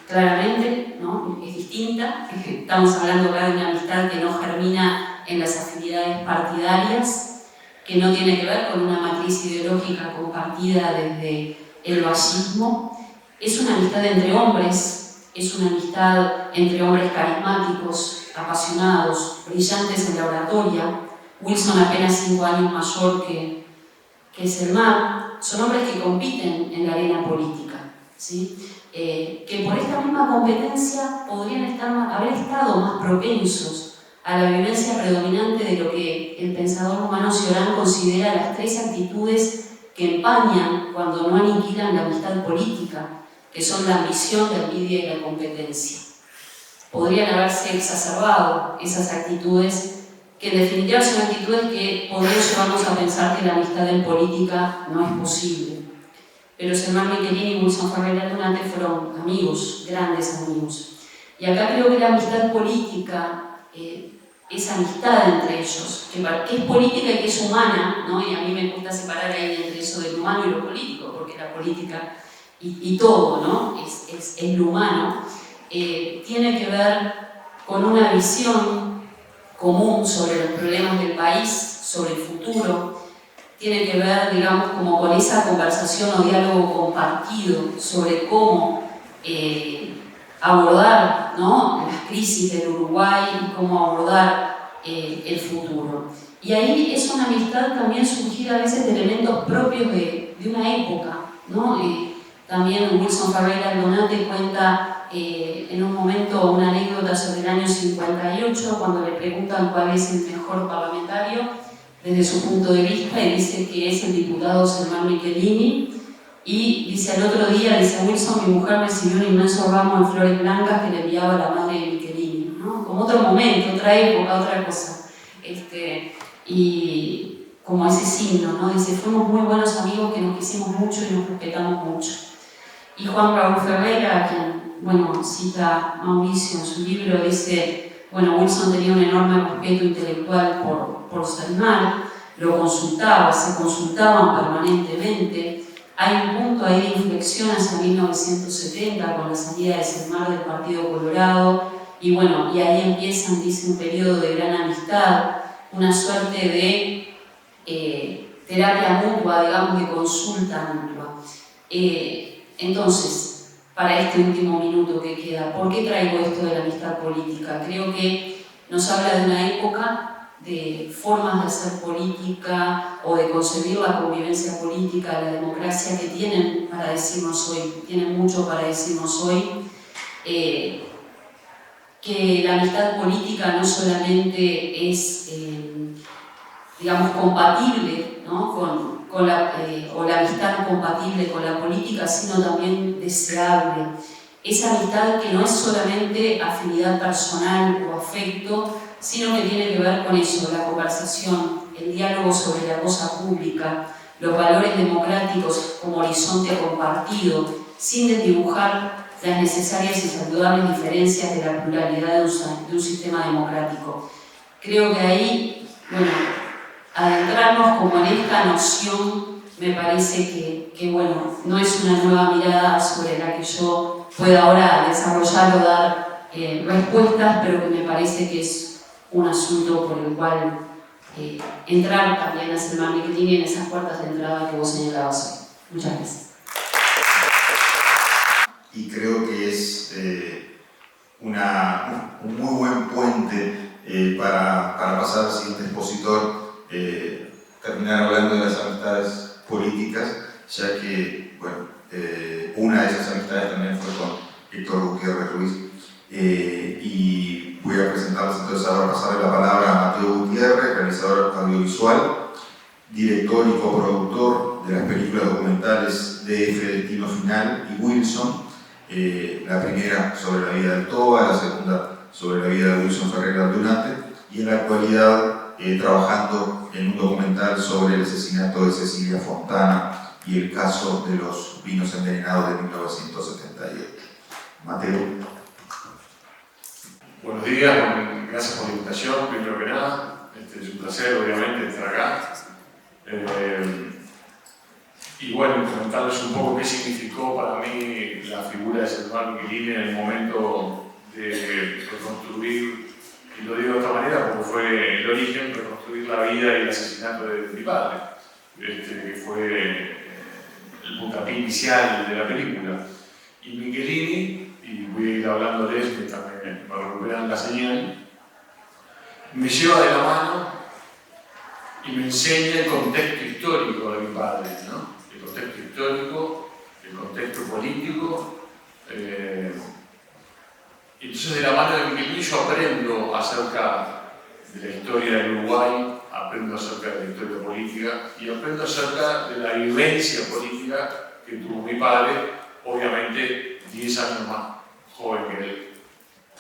claramente, ¿no? Es distinta, estamos hablando acá de una amistad que no germina en las afinidades partidarias, que no tiene que ver con una matriz ideológica compartida desde el vallismo, es una amistad entre hombres, es una amistad entre hombres carismáticos, apasionados, brillantes en la oratoria. Wilson apenas 5 años mayor que Selmar, son hombres que compiten en la arena política, ¿sí? Que por esta misma competencia podrían haber estado más propensos a la vivencia predominante de lo que el pensador rumano Cioran considera las 3 actitudes que empañan cuando no aniquilan la amistad política, que son la ambición, la envidia y la competencia. Podrían haberse exacerbado esas actitudes, que en definitiva son actitudes que podrían llevarnos a pensar que la amistad en política no es posible. Pero Selmar Michelini y Wilson Ferreira Tunante fueron amigos, grandes amigos. Y acá creo que la amistad política, esa amistad entre ellos, que es política y que es humana, ¿no? Y a mí me gusta separar ahí entre eso del humano y lo político, porque la política y todo, ¿no? es lo humano, tiene que ver con una visión común sobre los problemas del país, sobre el futuro, tiene que ver, digamos, como con esa conversación o diálogo compartido sobre cómo abordar, ¿no? Las crisis del Uruguay y cómo abordar el futuro. Y ahí es una amistad también surgida a veces de elementos propios de una época, ¿no? También Wilson Ferreira Tunante cuenta en un momento una anécdota sobre el año 58, cuando le preguntan cuál es el mejor parlamentario desde su punto de vista, y dice que es el diputado Selmar Michelini, y dice al otro día, dice Wilson, mi mujer recibió un inmenso ramo de flores blancas que le enviaba la madre de Michelini, ¿no? Como otro momento, otra época, otra cosa. Y como ese signo, ¿no? Dice, fuimos muy buenos amigos que nos quisimos mucho y nos respetamos mucho. Y Juan Raúl Ferreira, quien, bueno, cita Mauricio en su libro, dice, bueno, Wilson tenía un enorme respeto intelectual por Selmar, lo consultaba, se consultaban permanentemente. Hay un punto ahí de inflexión hacia 1970 con la salida de Selmar del Partido Colorado, y bueno, y ahí empiezan, dice, un periodo de gran amistad, una suerte de terapia mutua, digamos, de consulta mutua. Entonces, para este último minuto que queda, ¿por qué traigo esto de la amistad política? Creo que nos habla de una época de formas de hacer política o de concebir la convivencia política, la democracia, que tienen para decirnos hoy, tienen mucho para decirnos hoy, que la amistad política no solamente es, digamos, compatible, ¿no? o la amistad compatible con la política, sino también deseable. Esa amistad que no es solamente afinidad personal o afecto, sino que tiene que ver con eso, la conversación, el diálogo sobre la cosa pública, los valores democráticos como horizonte compartido, sin desdibujar las necesarias y saludables diferencias de la pluralidad de un sistema democrático. Creo que ahí, bueno, adentrarnos como en esta noción me parece que bueno, no es una nueva mirada sobre la que yo pueda ahora desarrollar o dar respuestas, pero que me parece que es un asunto por el cual entrar también a hacer marketing en esas puertas de entrada que vos señalabas hoy. Muchas gracias.
Y creo que es un muy buen puente para pasar al siguiente expositor, terminar hablando de las amistades políticas, ya que, bueno, una de esas amistades también fue con Héctor Gutiérrez Ruiz. Y voy a presentarles entonces ahora, pasarle la palabra a Mateo Gutiérrez, realizador audiovisual, director y coproductor de las películas documentales DF Destino Final y Wilson, la primera sobre la vida del Toba, la segunda sobre la vida de Wilson Ferrer Aldunate, y en la actualidad trabajando en un documental sobre el asesinato de Cecilia Fontana y el caso de los vinos envenenados de 1978. Mateo.
Buenos días, gracias por la invitación, primero que nada. Es un placer, obviamente, estar acá. Y bueno, comentarles un poco qué significó para mí la figura de Selmar Michelini en el momento de reconstruir, y lo digo de esta manera porque fue el origen, reconstruir la vida y el asesinato de mi padre, que fue el puntapié inicial de la película. Y Michelini, y voy a ir hablándoles mientras me recuperan la señal, me lleva de la mano y me enseña el contexto histórico de mi padre, ¿no? El contexto histórico, el contexto político. Entonces, de la mano de Michelini yo aprendo acerca de la historia del Uruguay, aprendo acerca de la historia política y aprendo acerca de la vivencia política que tuvo mi padre, obviamente 10 años más joven que él.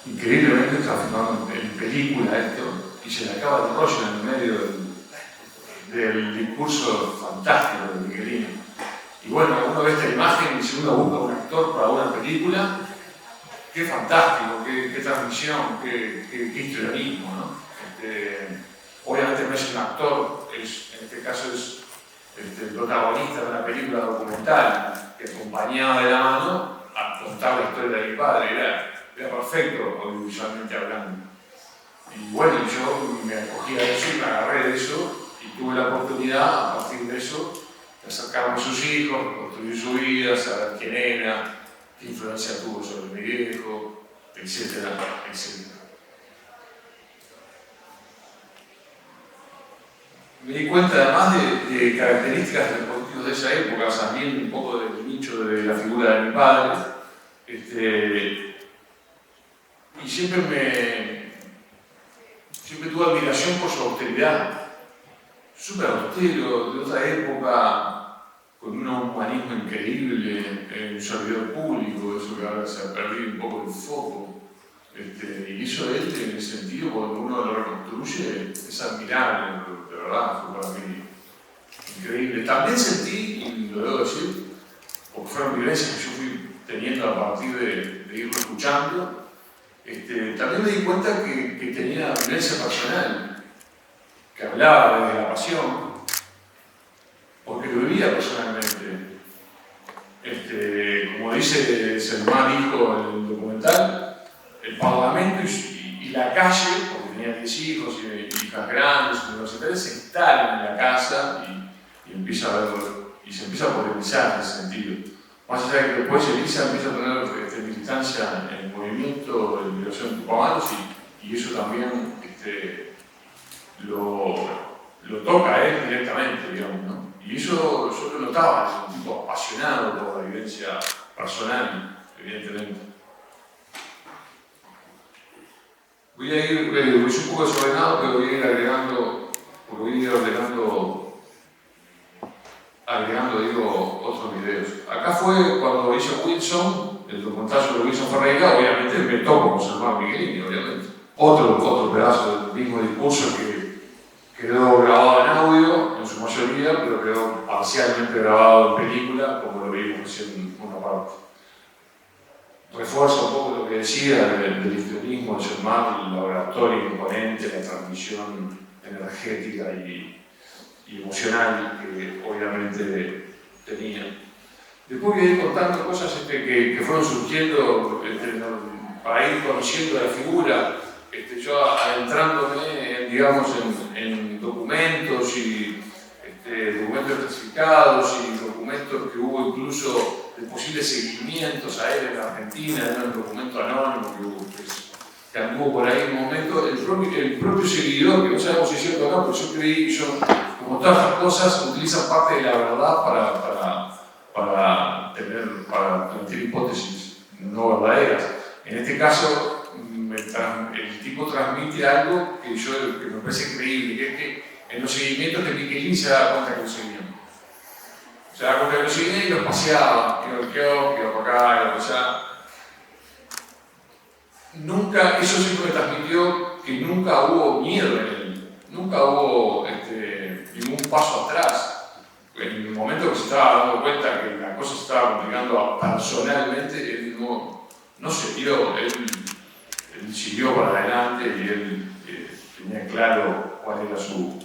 Increíblemente está filmando en película esto y se le acaba el rollo en el medio del discurso fantástico de Michelini. Y bueno, uno ve esta imagen y si uno busca un actor para una película, qué fantástico, qué transmisión, qué historianismo, ¿no? Obviamente no es un actor, en este caso es el protagonista de una película documental que acompañaba de la mano a contar la historia de mi padre. Era perfecto audiovisualmente hablando. Y bueno, yo me acogí a eso y me agarré de eso y tuve la oportunidad, a partir de eso, de acercarme a sus hijos, construir su vida, saber quién era, qué influencia tuvo sobre mi viejo, etcétera, etcétera. Me di cuenta además de características de los políticos de esa época, también un poco del nicho de la figura de mi padre, y siempre tuve admiración por su austeridad, súper austero, de otra época, con un humanismo increíble, un servidor público, eso que ahora se ha perdido un poco el foco. Y hizo él en ese sentido, cuando uno lo reconstruye, es admirable, de verdad, fue para mí increíble. También sentí, y lo debo decir, porque fueron vivencias que yo fui teniendo a partir de irlo escuchando, también me di cuenta que tenía vivencia personal, que hablaba desde la pasión, porque lo vivía personalmente. Como dice Selmar dijo en el documental, el Parlamento y la calle, porque tenía 10 hijos y hijas grandes, universitarias, se instalan en la casa y empieza a verlo, y se empieza a polemizar en ese sentido. Más allá de que después Elisa empieza a tener militancia en el movimiento de liberación de Tupamaros y eso también lo toca a él directamente, digamos, ¿no? Y eso yo lo notaba, es un tipo apasionado por la vivencia personal, evidentemente. Voy a ir, voy un poco desordenado, pero voy a ir agregando otros videos. Acá fue cuando hizo Wilson, el documental sobre Wilson Ferreira, obviamente me tocó observar Miguelini, obviamente. Otro pedazo del mismo discurso que quedó grabado en audio, en su mayoría, pero quedó parcialmente grabado en película, como lo vimos en una parte. Refuerza un poco lo que decía del histrionismo, el Sherman, la oratoria imponente, la transmisión energética y emocional que obviamente tenía. Después voy a ir contando cosas que fueron surgiendo para ir conociendo la figura, yo adentrándome en documentos y documentos clasificados y documentos que hubo incluso de posibles seguimientos a él en Argentina, era un documento anónimo que hubo, que anduvo por ahí en un momento, el propio seguidor, que no sabemos si es cierto o no, pero yo creí que como todas las cosas, utilizan parte de la verdad para transmitir hipótesis no verdaderas. En este caso, el tipo transmite algo que me parece creíble, que es que en los seguimientos de Michelin se da cuenta que lo seguían. Se da cuenta que lo seguían y los paseaba, iba al kiosco, iba para acá, iba para allá. Nunca, eso siempre me transmitió que nunca hubo miedo en él, nunca hubo ningún paso atrás. En el momento que se estaba dando cuenta que la cosa se estaba complicando personalmente, él no se dio, él siguió para adelante y él tenía claro cuál era su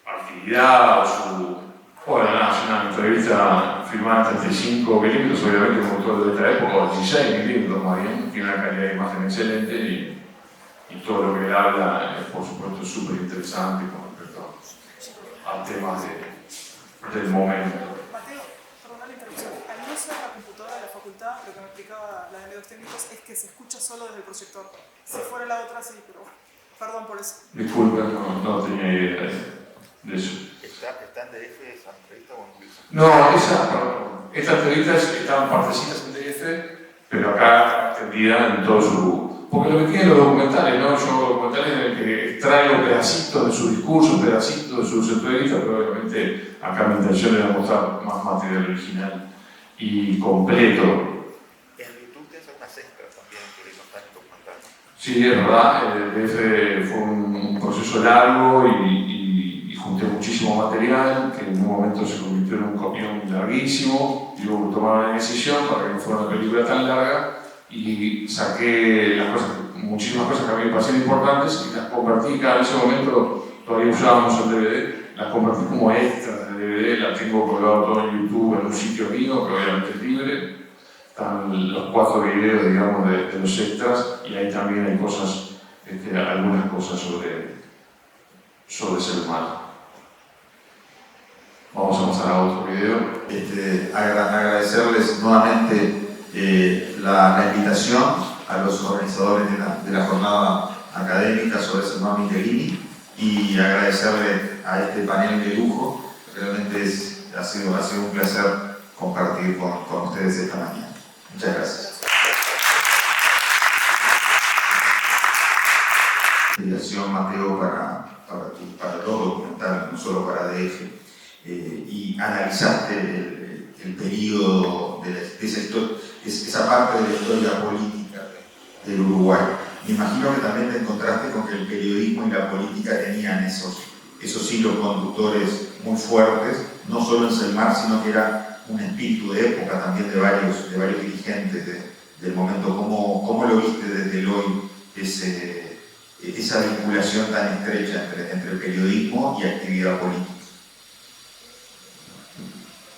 actividad o su... Bueno, nada, es una entrevista filmada en 35 milímetros, obviamente como todo de esta época, o 16 milímetros más bien, tiene una calidad de imagen excelente y todo lo que él habla es por supuesto súper interesante con respecto a temas del momento.
Mateo, perdón la interrupción. Al no usar la computadora de la facultad, lo que me explicaba la de medios técnicos es que se escucha solo desde el proyector. Si fuera la otra, sí, pero perdón por eso.
Disculpe, no tenía idea de eso.
¿Está en DF esa entrevista o en Wilson?
No, esta entrevista estaban partecitas en DF, pero acá extendida en todo su... Porque lo que tienen los documentales, ¿no? Yo documentales en el que extraigo pedacitos de su discurso, pedacitos de su centro de vista, pero obviamente acá mi intención era mostrar más material original y completo.
En YouTube tienes algunas extras también que no están en documental.
Sí, es verdad, el DF fue un proceso largo y junté muchísimo material que en un momento se convirtió en un copión larguísimo y hubo que tomar una decisión para que no fuera una película tan larga y saqué muchísimas cosas que a mí me parecían importantes y las convertí, en ese momento todavía usábamos el DVD, las convertí como extras de DVD, las tengo colgado todo en YouTube en un sitio mío que obviamente es libre. Están los 4 videos, digamos, de los extras y ahí también hay cosas, algunas cosas sobre ser humano. Vamos a pasar a otro video.
Agradecerles nuevamente la invitación a los organizadores de la jornada académica sobre Sherman Michelini y agradecerle a este panel de lujo. Realmente ha sido un placer compartir con ustedes esta mañana. Muchas gracias. Invitación, Mateo, para todo documental, no solo para DF. Y analizaste el periodo de esa parte de la historia política del Uruguay. Me imagino que también te encontraste con que el periodismo y la política tenían esos hilos conductores muy fuertes, no solo en Selmar, sino que era un espíritu de época también de varios dirigentes del momento. ¿Cómo lo viste desde el hoy esa vinculación tan estrecha entre el periodismo y actividad política?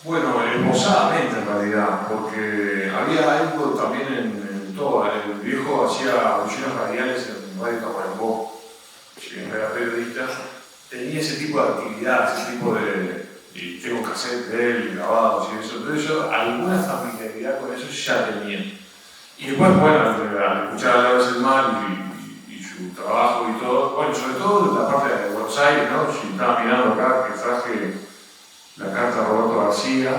Bueno, esbozadamente en realidad, porque había algo también en todo. El viejo hacía audiciones radiales en Radio Tacuarembó, si bien era periodista, tenía ese tipo de actividad, ese tipo y tengo cassette de él, grabados y eso, entonces yo alguna familiaridad con eso ya tenía. Y después, bueno, al escuchar hablar de Selmar y su trabajo y todo. Bueno, sobre todo en la parte de Buenos Aires, ¿no? Si estaba mirando acá que traje la carta de Roberto García,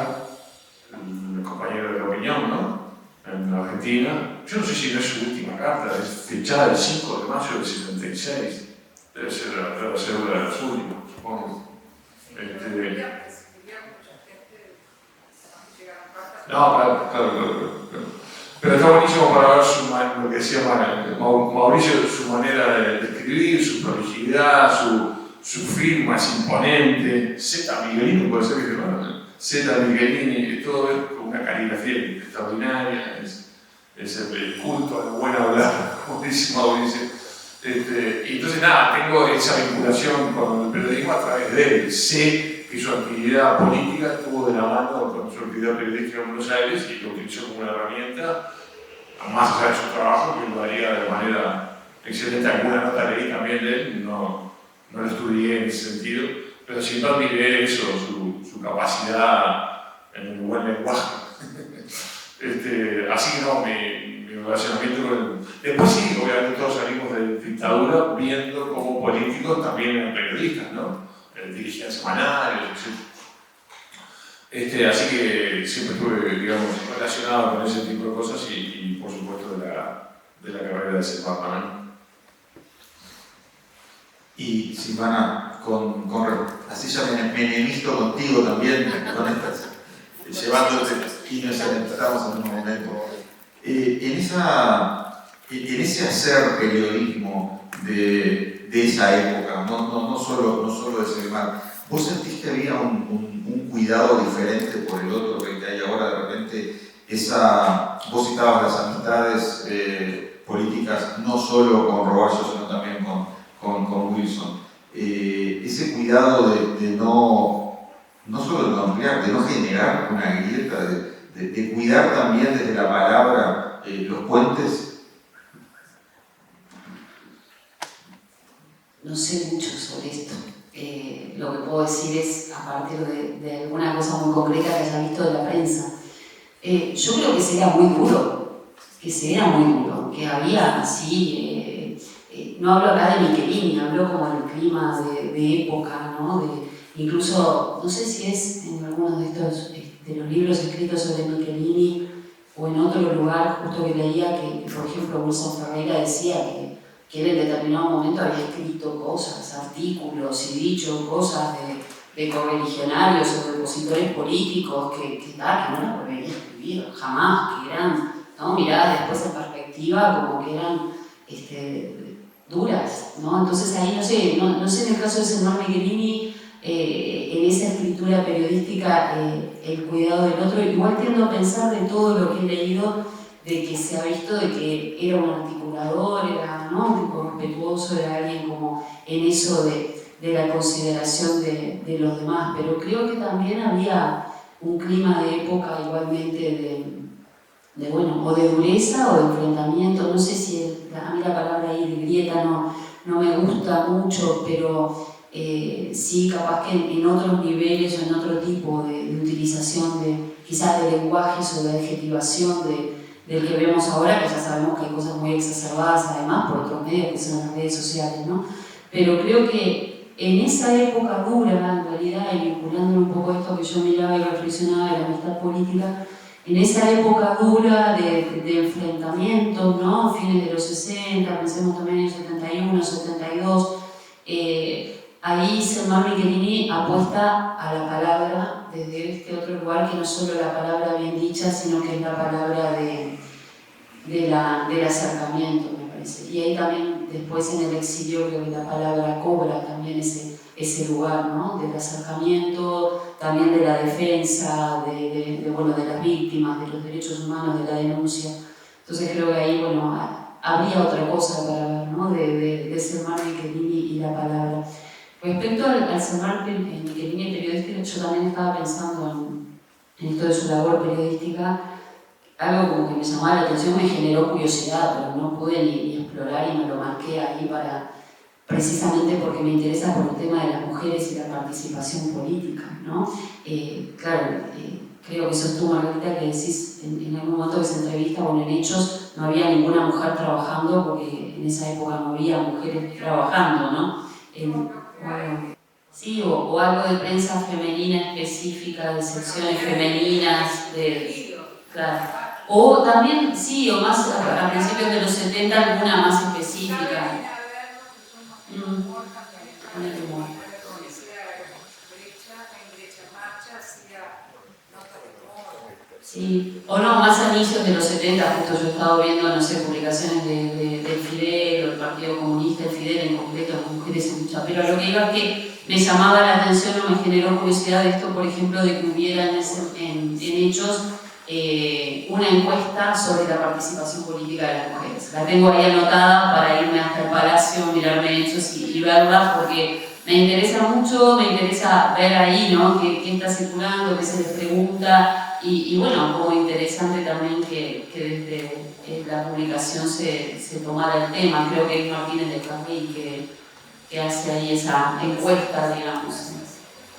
el compañero de la opinión, ¿no? En Argentina. Yo no sé si no es su última carta, es fechada el 5 de mayo del 76. Debe ser una de las últimas, supongo. No, claro. Pero está buenísimo para ver lo que decía Mauricio, su manera de escribir, su prolijidad, su firma es imponente. Z. Michelini, puede ser que se llama. Z. Michelini, todo es con una caligrafía extraordinaria, es el culto al buen hablar, como dice Mauricio. Y entonces, nada, tengo esa vinculación con el periodismo a través de él. Sé que su actividad política estuvo de la mano con su actividad periodística en Buenos Aires y lo utilizó como una herramienta, más allá de su trabajo, que lo haría de manera excelente. Alguna nota leí también de él, no lo estudié en ese sentido, pero siempre admiré eso, su capacidad en el buen lenguaje. Así que no, mi relacionamiento con él. Después sí, obviamente todos salimos de dictadura viendo como políticos también eran periodistas, ¿no? Dirigían semanarios, etc. Así que siempre estuve, digamos, relacionado con ese tipo de cosas y por supuesto de la carrera de CEPAP también.
Y Silvana, así ya me enemisto contigo también, con estas, llevándote, y nos estamos en un momento. En ese hacer periodismo de esa época, no solo de Selmar, ¿vos sentís que había un cuidado diferente por el otro que hay ahora? De repente, vos citabas las amistades políticas, no solo con Roballo, sino también con Wilson. Ese cuidado de no solo de no ampliar, de no generar una grieta, de cuidar también desde la palabra los puentes.
No sé mucho sobre esto. Lo que puedo decir es a partir de alguna cosa muy concreta que haya visto de la prensa. Yo creo que se era muy duro, que había así, no hablo acá de Michelini, hablo como del clima de época, ¿no? Incluso, no sé si es en algunos de estos de los libros escritos sobre Michelini o en otro lugar, justo que leía que por ejemplo, Wilson Ferreira decía que él en determinado momento había escrito cosas, artículos y dicho cosas de correligionarios o de opositores políticos que no las volvería a escribir jamás, que eran, ¿no? Miradas después en perspectiva como que eran duras, ¿no? Entonces ahí no sé en el caso de Selmar Michelini, en esa escritura periodística, el cuidado del otro. Igual tiendo a pensar de todo lo que he leído, de que se ha visto de que era un articulador, era, ¿no?, un tipo respetuoso, era alguien como en eso de la consideración de los demás, pero creo que también había un clima de época igualmente bueno, o de dureza o de enfrentamiento. No sé si a mí la palabra ahí de grieta no me gusta mucho, pero sí, capaz que en otros niveles o en otro tipo de utilización quizás de lenguajes o de adjetivación del que vemos ahora, que ya sabemos que hay cosas muy exacerbadas además por otros medios que son las redes sociales, ¿no? Pero creo que en esa época dura, en realidad, y vinculando un poco esto que yo miraba y reflexionaba de la amistad política, en esa época dura de enfrentamientos, ¿no? Fines de los 60, pensemos también en el 71, 72, ahí Selmar Michelini apuesta a la palabra desde este otro lugar, que no es solo la palabra bien dicha, sino que es la palabra del acercamiento, me parece. Y ahí también, después en el exilio, creo que la palabra cobra también ese lugar, ¿no? Del acercamiento, también de la defensa, bueno, de las víctimas, de los derechos humanos, de la denuncia. Entonces creo que ahí, bueno, habría otra cosa para ver, ¿no? De Selmar Michelini y la palabra. Respecto al Selmar Michelini periodístico, yo también estaba pensando en esto de su labor periodística. Algo como que me llamaba la atención, me generó curiosidad, pero no pude ni explorar y me lo marqué ahí precisamente porque me interesa por el tema de las mujeres y la participación política, ¿no? Claro, creo que sos tú, Margarita, que decís en algún momento que se entrevista o en Hechos no había ninguna mujer trabajando, porque en esa época no había mujeres trabajando, ¿no? Sí, o algo de prensa femenina específica, de secciones femeninas, claro. O también, sí, o más a principios de los 70, alguna más específica. Sí, o no, más a inicios de los 70, justo yo he estado viendo, no sé, publicaciones del Fidel o del Partido Comunista, el Fidel en concreto, las mujeres en lucha, pero a lo que iba es que me llamaba la atención o me generó curiosidad esto, por ejemplo, de que hubiera en Hechos una encuesta sobre la participación política de las mujeres. La tengo ahí anotada para irme hasta el Palacio, mirarme Hechos y verla, porque me interesa mucho, me interesa ver ahí, ¿no?, qué está circulando, qué se les pregunta. Y bueno, como interesante también que desde la publicación se tomara el tema. Creo que es Martínez de Carril que hace ahí esa encuesta, digamos.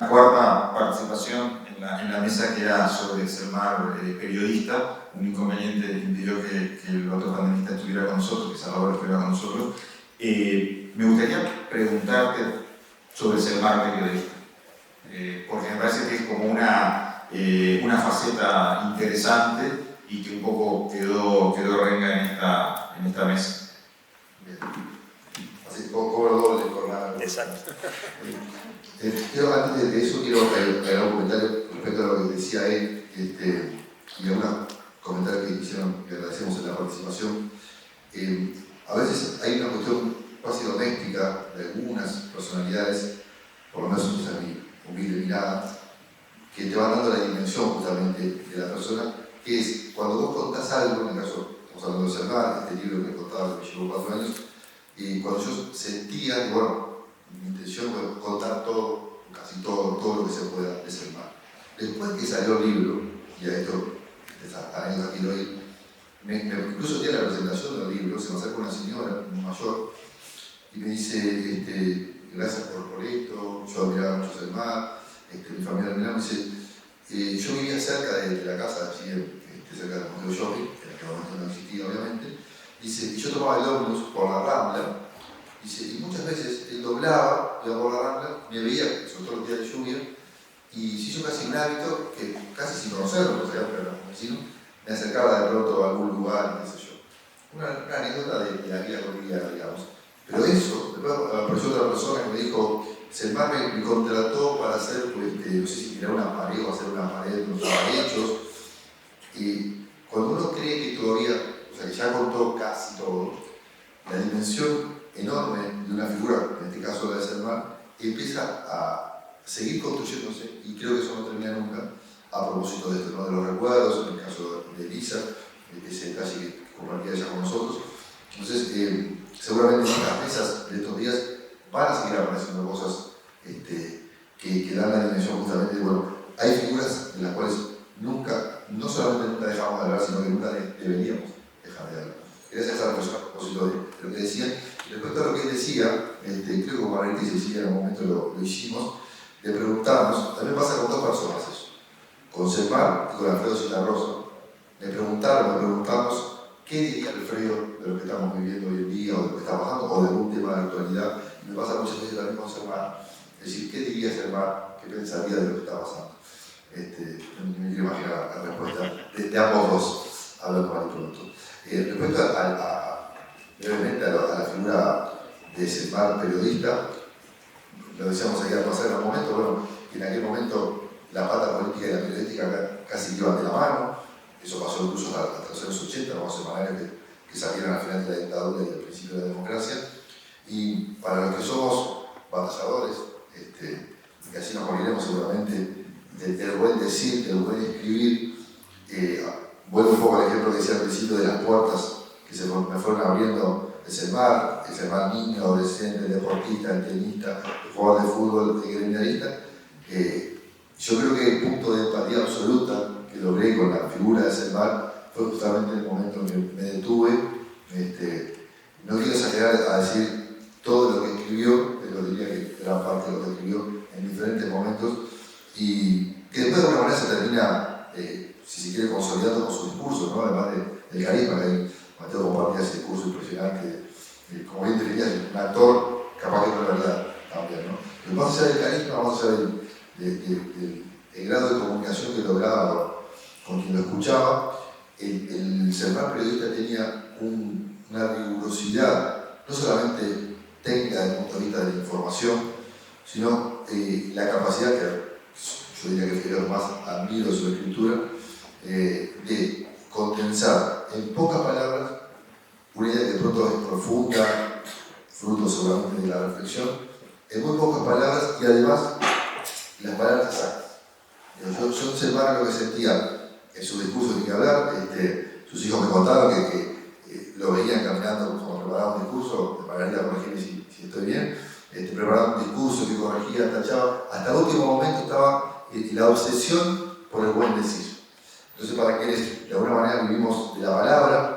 La cuarta participación en la mesa, que era sobre Selmar, periodista. Un inconveniente impidió que el otro panelista estuviera con nosotros, que Salvador estuviera con nosotros. Me gustaría preguntarte sobre Selmar, periodista, porque me parece que es como una faceta interesante y que un poco quedó renga en esta mesa.
Así cobro doble por la...
Exacto.
Antes de eso quiero agregar un comentario respecto a lo que decía él y algunos comentarios que hicieron, que agradecemos en la participación. A veces hay una cuestión casi doméstica de algunas personalidades, por lo menos esa es mi humilde mirada, que te van dando la dimensión justamente de la persona, que es cuando vos contás algo, en el caso, estamos hablando de Selmar, este libro que contaba que me llevó 4 años, y cuando yo sentía que, bueno, mi intención fue contar todo, casi todo lo que se pueda de Selmar. Después que salió el libro, y a esto, esta anécdota quiero ir, incluso tiene la presentación del libro, se me acerca una señora mayor y me dice, gracias por esto, yo admiraba mucho Selmar, mi familia me dice, yo vivía cerca de la casa, cerca del Museo Shopping, que en aquel momento no existía obviamente, dice, y yo tomaba el ómnibus por la Rambla, dice, y muchas veces él doblaba, iba por la Rambla, me veía, sobre todo los días de lluvia, y se hizo casi un hábito que casi sin conocerlo, porque era un vecino, me acercaba de pronto a algún lugar, qué sé yo. Una anécdota de la vida cotidiana, digamos. Pero eso, después apareció otra persona que me dijo, Selmar me contrató para hacer, no sé si tirar una pared o hacer una pared, no estaban hechos. Y cuando uno cree que todavía, o sea, que ya contó casi todo, la dimensión enorme de una figura, en este caso la de Selmar, empieza a seguir construyéndose, y creo que eso no termina nunca, a propósito de esto, ¿no?, de los recuerdos, en el caso de Elisa, ese detalle que compartía ella con nosotros. Entonces, seguramente en las mesas de estos días van a seguir apareciendo cosas que dan la dimensión justamente de, bueno, hay figuras de las cuales nunca, no solamente nunca dejamos de hablar, sino que nunca deberíamos dejar de hablar. Gracias a esa reflexión a propósito de lo que decían. Y respecto a lo que él decía, creo que con Margarita y Cecilia en algún momento lo hicimos, le preguntamos, también pasa con 2 personas eso, con Selmar y con Alfredo Citarrosa, me preguntamos qué diría Alfredo de lo que estamos viviendo hoy en día, o de lo que está pasando, o de algún tema de actualidad. Y me pasa muchas veces también con Selmar, es decir, ¿qué diría Selmar? ¿Qué pensaría de lo que está pasando? No me quiero imaginar la respuesta de ambos dos, hablando mal y pronto. Respecto brevemente a la figura de Selmar, periodista, lo decíamos aquí al pasar en un momento, bueno, que en aquel momento la pata política y la periodística casi iban de la mano. Eso pasó incluso hasta los años 80, los semanarios que salieron al final de la dictadura y al principio de la democracia. Y para los que somos batalladores, que así nos moriremos seguramente, del buen decir, del buen escribir, vuelvo un poco al ejemplo que decía al principio de las puertas que me fueron abriendo el Selmar niño, adolescente, deportista, el tenista, el jugador de fútbol, el gremialista. Yo creo que el punto de empatía absoluta que logré con la figura de Selmar fue justamente el momento en que me detuve. No quiero exagerar a decir todo lo que escribió, pero diría que gran parte de lo que escribió en diferentes momentos, y que después de alguna manera se termina si se quiere, consolidando con su discurso, ¿no? Además del carisma que hay. Mateo compartía ese discurso impresionante, como bien definías, un actor capaz que no es verdad también, ¿no? Pero más allá del carisma, más allá del grado de comunicación que lograba con quien lo escuchaba, el Cermar periodista tenía una rigurosidad, no solamente técnica desde el punto de vista de la información, sino la capacidad que yo diría que es lo más admiro de su escritura, de condensar en pocas palabras una idea que de pronto es profunda, fruto seguramente de la reflexión, en muy pocas palabras y además las palabras exactas. Yo en Cermar lo que sentía en su discurso de que hablar, sus hijos me contaron que lo veían caminando como preparaba un discurso, me pagaría corregirme si estoy bien, preparaba un discurso que corregía, tachaba, hasta el último momento estaba la obsesión por el buen decir. Entonces, para quienes de alguna manera vivimos de la palabra,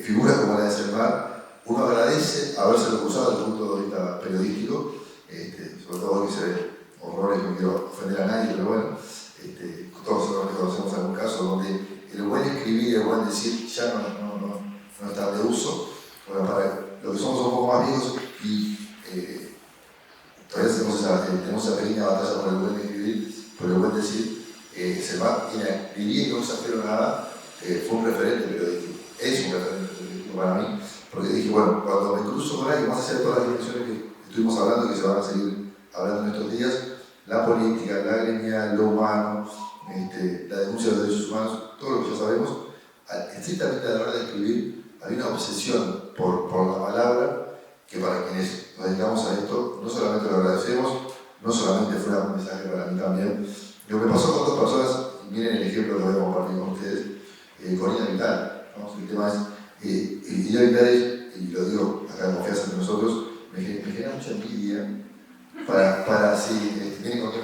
figuras como la de Cermar, uno agradece habérselo cruzado desde el punto de vista periodístico, sobre todo que se ven horrores, no quiero ofender a nadie, pero bueno, todos seguramente conocemos algún caso donde el buen escribir y el buen decir ya no están de uso. Bueno, para los que somos un poco más viejos y todavía tenemos esa pequeña batalla por el buen escribir, por el buen decir, Cermar, diría que no exagero nada, fue un referente periodístico, es un referente periodístico para mí, porque dije, bueno, cuando me cruzo con alguien, más allá de todas las dimensiones que estuvimos hablando, que se van a seguir hablando en estos días, la política, la gremial, lo humano, la denuncia de los derechos humanos, todo lo que ya sabemos, estrictamente a la hora de escribir, había una obsesión por la palabra, que para quienes nos dedicamos a esto, no solamente lo agradecemos, no solamente fue un mensaje para mí también. Lo que pasó con dos personas, miren el ejemplo que voy a compartir con ustedes, Corina Vital, ¿no? El tema es, Ida Vital, y lo digo acá en confianza entre nosotros, me genera mucha envidia para si, miren con quién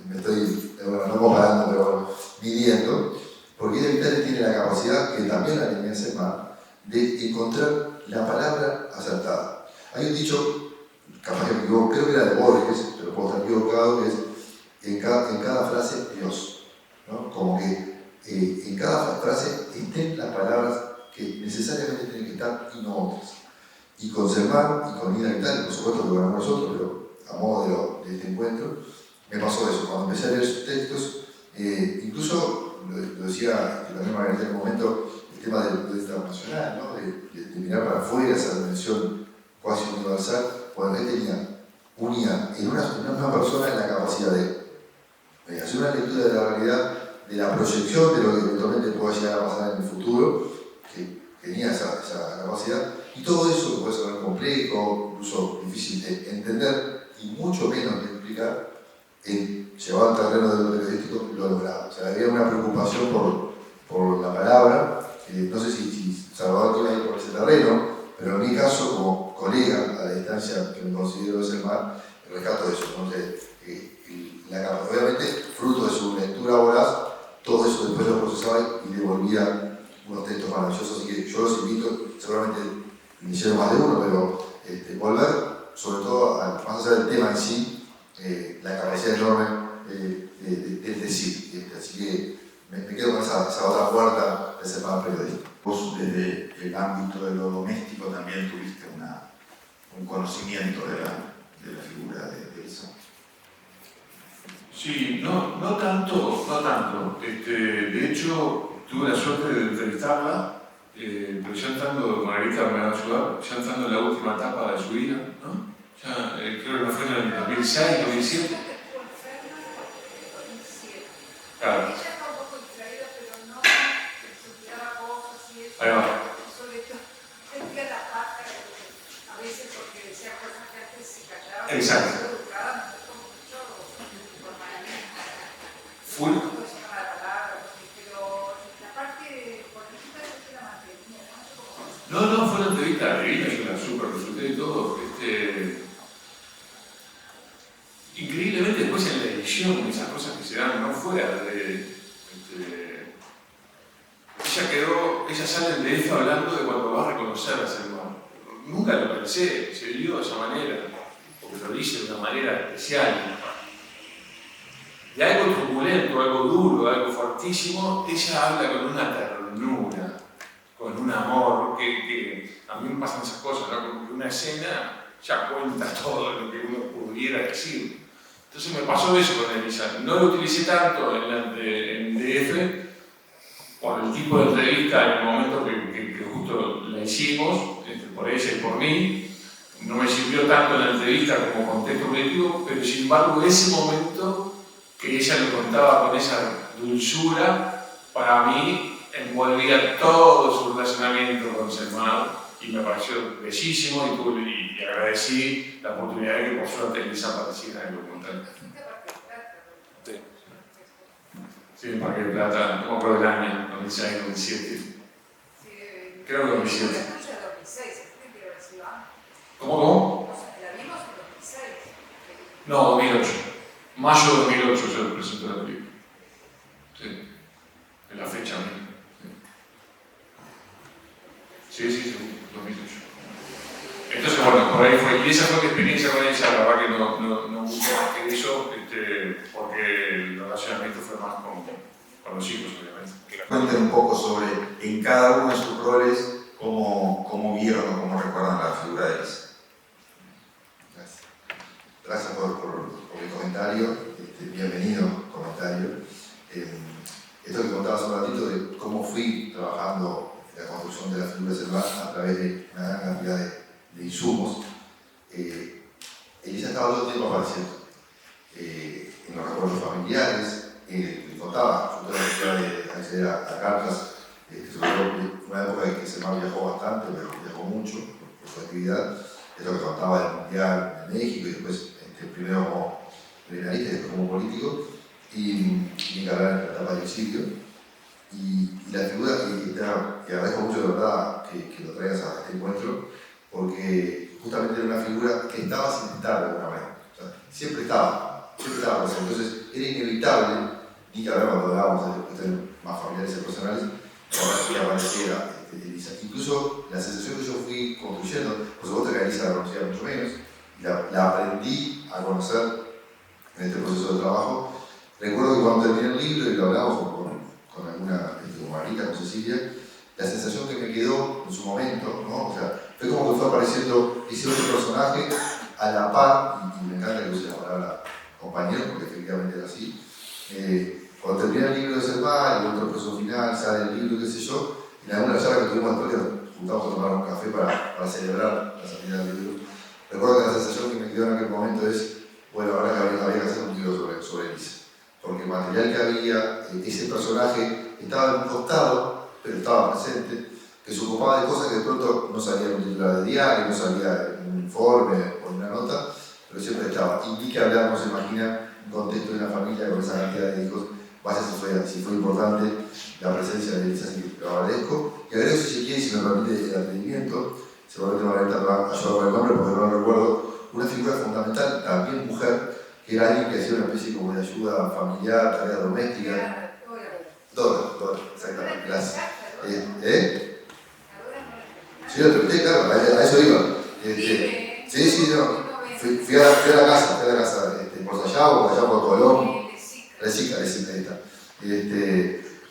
me estoy, bueno, no comparando, pero midiendo, porque Ida Vital tiene la capacidad, que también la tenía Cermar, de encontrar la palabra acertada. Hay un dicho, capaz que me equivoco, creo que era de Borges, pero puedo estar equivocado, que es en cada frase Dios, ¿no? Como que en cada frase estén las palabras que necesariamente tienen que estar y no otras. Y con Cermar y con Ida Vital, por supuesto que lo ganamos nosotros, pero a modo de este encuentro, me pasó eso. Cuando empecé a leer sus textos, incluso lo decía también Margarita en un momento, el tema del internacional, ¿no? de mirar para afuera esa dimensión cuasi universal. Bueno, él unía en una persona la capacidad de hacer una lectura de la realidad, de la proyección de lo que eventualmente pueda llegar a pasar en el futuro, que tenía esa capacidad, y todo eso que puede ser complejo, incluso difícil de entender y mucho menos de explicar, llevado al terreno de lo periodístico, lo lograba. O sea, había una preocupación por la palabra, no sé si Salvador tiene ahí por ese terreno, pero en mi caso, como colega a la distancia que me considero de Cermar, rescato eso. Entonces, obviamente, fruto de su lectura voraz, todo eso después lo procesaba y devolvía unos textos maravillosos. Así que yo los invito, seguramente me hicieron más de uno, pero volver, sobre todo, más allá del tema en sí, la capacidad enorme del decir. Así que me quedo con esa otra puerta de Cermar periodista.
Vos desde el ámbito de lo doméstico también tuviste un conocimiento de la figura de Elsa.
Sí, no tanto. De hecho, tuve la suerte de entrevistarla, pero ya entrando, Margarita me va a ayudar, ya entrando en la última etapa de su vida, ¿no? Ya, creo que no fue en el 2006, 2007. Claro. Ahí va. Exacto. Full. No, fue una entrevista divina, yo la super resulté y todo. Increíblemente después en la edición, esas cosas que se dan no fuera de... ella sale de esto hablando de cuando va a reconocer a Cermar. Nunca lo pensé, se dio de esa manera, porque lo dice de una manera especial. de algo truculento, algo duro, algo fortísimo, ella habla con una ternura, con un amor, que a mí me pasan esas cosas, ¿no? Como que una escena ya cuenta todo lo que uno pudiera decir. Entonces me pasó eso con Elisa. No lo utilicé tanto en DF por el tipo de entrevista en el momento que justo la hicimos, por ella y por mí. No me sirvió tanto en la entrevista como contexto objetivo, pero sin embargo ese momento que ella lo contaba con esa dulzura, para mí envolvía todo su relacionamiento con Selmar y me pareció bellísimo y agradecí la oportunidad de que por suerte Elisa apareciera en el documental. Sí. Sí, en Parque de Plata, no me acuerdo del año, 2006, 2007. Creo que 2007. ¿Cómo?
La vimos en 2006.
No, 2008. Mayo de 2008 yo presenté la película. Sí. En la fecha misma. Sí, 2008. Entonces, bueno, por ahí fue. Y esa fue mi experiencia con ella, la verdad que no mucho más que eso, porque el relacionamiento fue más con los hijos, obviamente.
Cuenten un poco sobre, en cada uno de sus roles, cómo vieron o cómo recuerdan la figura de Elisa.
Gracias por el comentario, bienvenido comentario. Esto que contaba hace un ratito de cómo fui trabajando en la construcción de la figura de Selmar a través de una gran cantidad de insumos. Elisa estaba todo el tiempo apareciendo en los recuerdos familiares. Le contaba, yo tuve la posibilidad de acceder a cartas, sobre todo en una época en que Selmar viajó bastante, pero viajó mucho por su actividad. Esto que contaba del Mundial de México y después primero como criminalista y después como político, y encargar en la etapa del exilio. Y la figura, y agradezco mucho de verdad que lo traigas a este encuentro, porque justamente era una figura que estaba sin estar de alguna manera. O sea, siempre estaba presente. Entonces era inevitable, ni que ahora cuando hablábamos de cuestiones más familiares y personales, que apareciera Elisa. Incluso la sensación que yo fui construyendo, por supuesto que a Elisa la conocía mucho menos, la aprendí a conocer en este proceso de trabajo. Recuerdo que cuando terminé el libro y lo hablamos con alguna, con Marita, con Cecilia, la sensación que me quedó en su momento, ¿no? O sea, fue como que fue apareciendo ese otro personaje a la par, y me encanta que use la palabra compañero, porque efectivamente era así. Cuando terminé el libro de Selmar, y el otro proceso final, sale el libro, qué sé yo, en alguna charla que tuvimos después, que juntamos a tomar un café para celebrar la salida del libro. Recuerdo que la sensación que me quedó en aquel momento es, bueno, ahora que había que hacer un libro sobre Elisa. Porque el material que había, ese personaje estaba en un costado, pero estaba presente, que se ocupaba de cosas que de pronto no salía en un titular de diario, no salía en un informe o en una nota, pero siempre estaba. Y ni que hablar, no se imagina, un contexto de una familia con esa cantidad de hijos, vaya si fue importante la presencia de Elisa, así que lo agradezco. Y agradezco, si se quiere, si me permite el atrevimiento, seguramente Margarita me va a ayudar con el nombre porque no lo recuerdo, una figura fundamental, también mujer, que era alguien que hacía una especie como de ayuda familiar, tarea doméstica. Dora, exactamente, gracias. Sí, lo entrevisté, claro, a eso iba. Sí, no. Fui a la casa, por Sayabo, por allá por Colón. Recica, ahí está.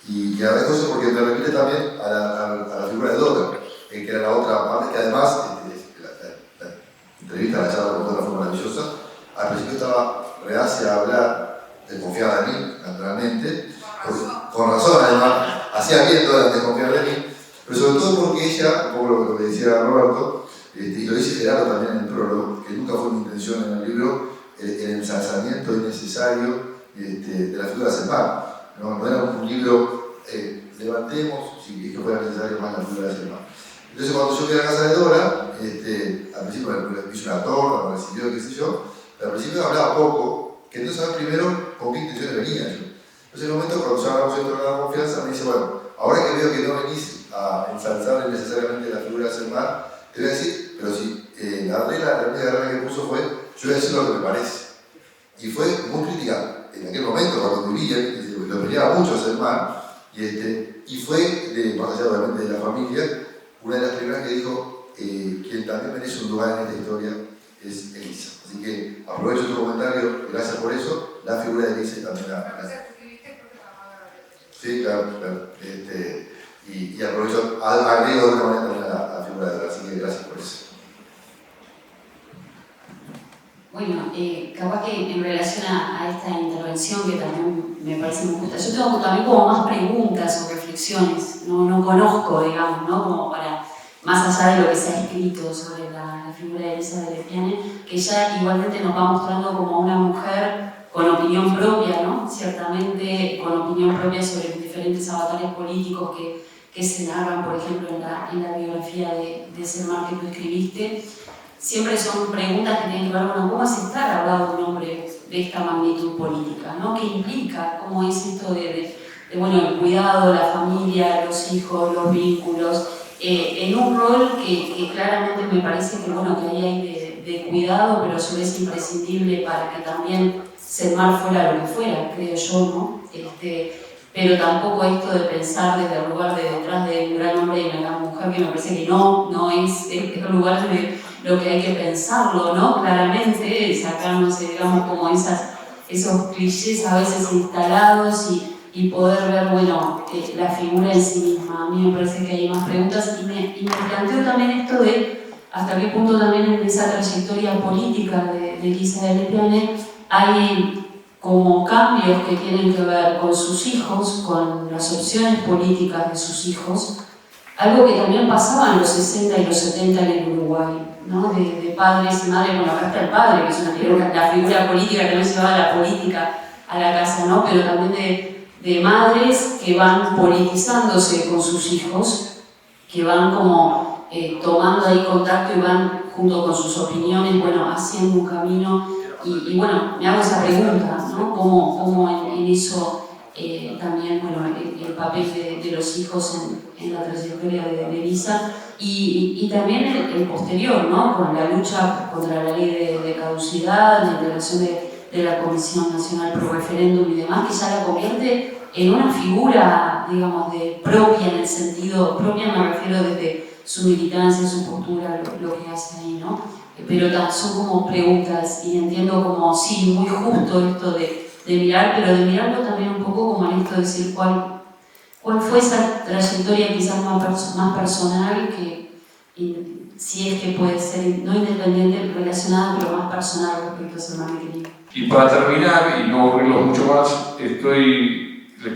Y agradezco eso porque me remite también a la figura de Dora, que era la otra parte, que además, la entrevista, la charla con Dora fue maravillosa. Al principio estaba reacia a hablar, desconfiada de mí, naturalmente, con razón además, hacía bien Dora desconfiar de mí, pero sobre todo porque ella, un poco lo que decía Roberto, y lo dice Gerardo también en el prólogo, que nunca fue mi intención en el libro, el ensalzamiento innecesario de la figura de Selmar. No era un libro, levantemos, si es que fuera necesario, más la figura de Selmar. Entonces cuando yo fui a la casa de Dora, al principio me hizo una torta, me recibió, qué sé yo, pero al principio hablaba poco, que entonces saber primero con qué intenciones venía yo. Entonces en el momento cuando ya hablamos de la confianza, me dice, bueno, ahora que veo que no venís a ensalzar necesariamente la figura de Selmar, te voy a decir, pero si la única regla que puso fue, yo voy a decir lo que me parece. Y fue muy crítica en aquel momento, cuando vivía, lo peleaba mucho a Selmar, y fue, más allá obviamente de la familia, una de las primeras que dijo, quien también merece un lugar en esta historia es Elisa. Así que aprovecho tu comentario, gracias por eso, la figura de Elisa también la... Sí, claro. Y aprovecho, agrego de alguna manera también la figura de Dora, así que gracias por eso.
Bueno, capaz que en relación a esta intervención, que también me parece muy justa, yo tengo también como más preguntas o reflexiones, no conozco, digamos, ¿no? Como para, más allá de lo que se ha escrito sobre la figura de Elisa de Lepiane, que ya igualmente nos va mostrando como una mujer con opinión propia, ¿no? Ciertamente con opinión propia sobre los diferentes avatares políticos que se narran, por ejemplo, en la biografía de Selmar que tú escribiste. Siempre son preguntas que tienen que ver con cómo es estar al lado de un hombre de esta magnitud política, ¿no? ¿Qué implica? ¿Cómo es esto de bueno, el cuidado, la familia, los hijos, los vínculos? En un rol que claramente me parece que, bueno, que ahí hay de cuidado, pero a su vez imprescindible para que también Selmar fuera lo que fuera, creo yo, ¿no? Pero tampoco esto de pensar desde el lugar de detrás de un gran hombre y una gran mujer, que me parece que no es el lugar de lo que hay que pensarlo, ¿no? Claramente, sacarnos, digamos, como esos clichés a veces instalados y poder ver, bueno, la figura en sí misma. A mí me parece que hay más preguntas y me planteo también esto de hasta qué punto también en esa trayectoria política de Elisa de Lepiane hay como cambios que tienen que ver con sus hijos, con las opciones políticas de sus hijos, algo que también pasaba en los 60 y los 70 en el Uruguay, ¿no? De padres y madres. Bueno, acá está el padre, que es la figura política que no llevaba la política a la casa, ¿no? Pero también de madres que van politizándose con sus hijos, que van como tomando ahí contacto y van junto con sus opiniones, bueno, haciendo un camino. Y bueno, me hago esa pregunta, ¿no? ¿Cómo en eso también, bueno, el papel de los hijos en la trayectoria de Elisa y también el posterior, ¿no? Con la lucha contra la ley de caducidad, la integración de la Comisión Nacional Pro Referéndum y demás, que ya la convierte en una figura, digamos, propia en el sentido, propia me refiero desde su militancia, su postura, lo que hace ahí, ¿no? Pero son como preguntas y entiendo como, sí, muy justo esto de mirar, pero de mirarlo también un poco como en esto de decir cuál fue esa trayectoria quizás más personal, si es que puede ser no independiente, relacionada, pero más personal respecto a Selmar Michelini.
Y para terminar, y no aburrirlos mucho más, les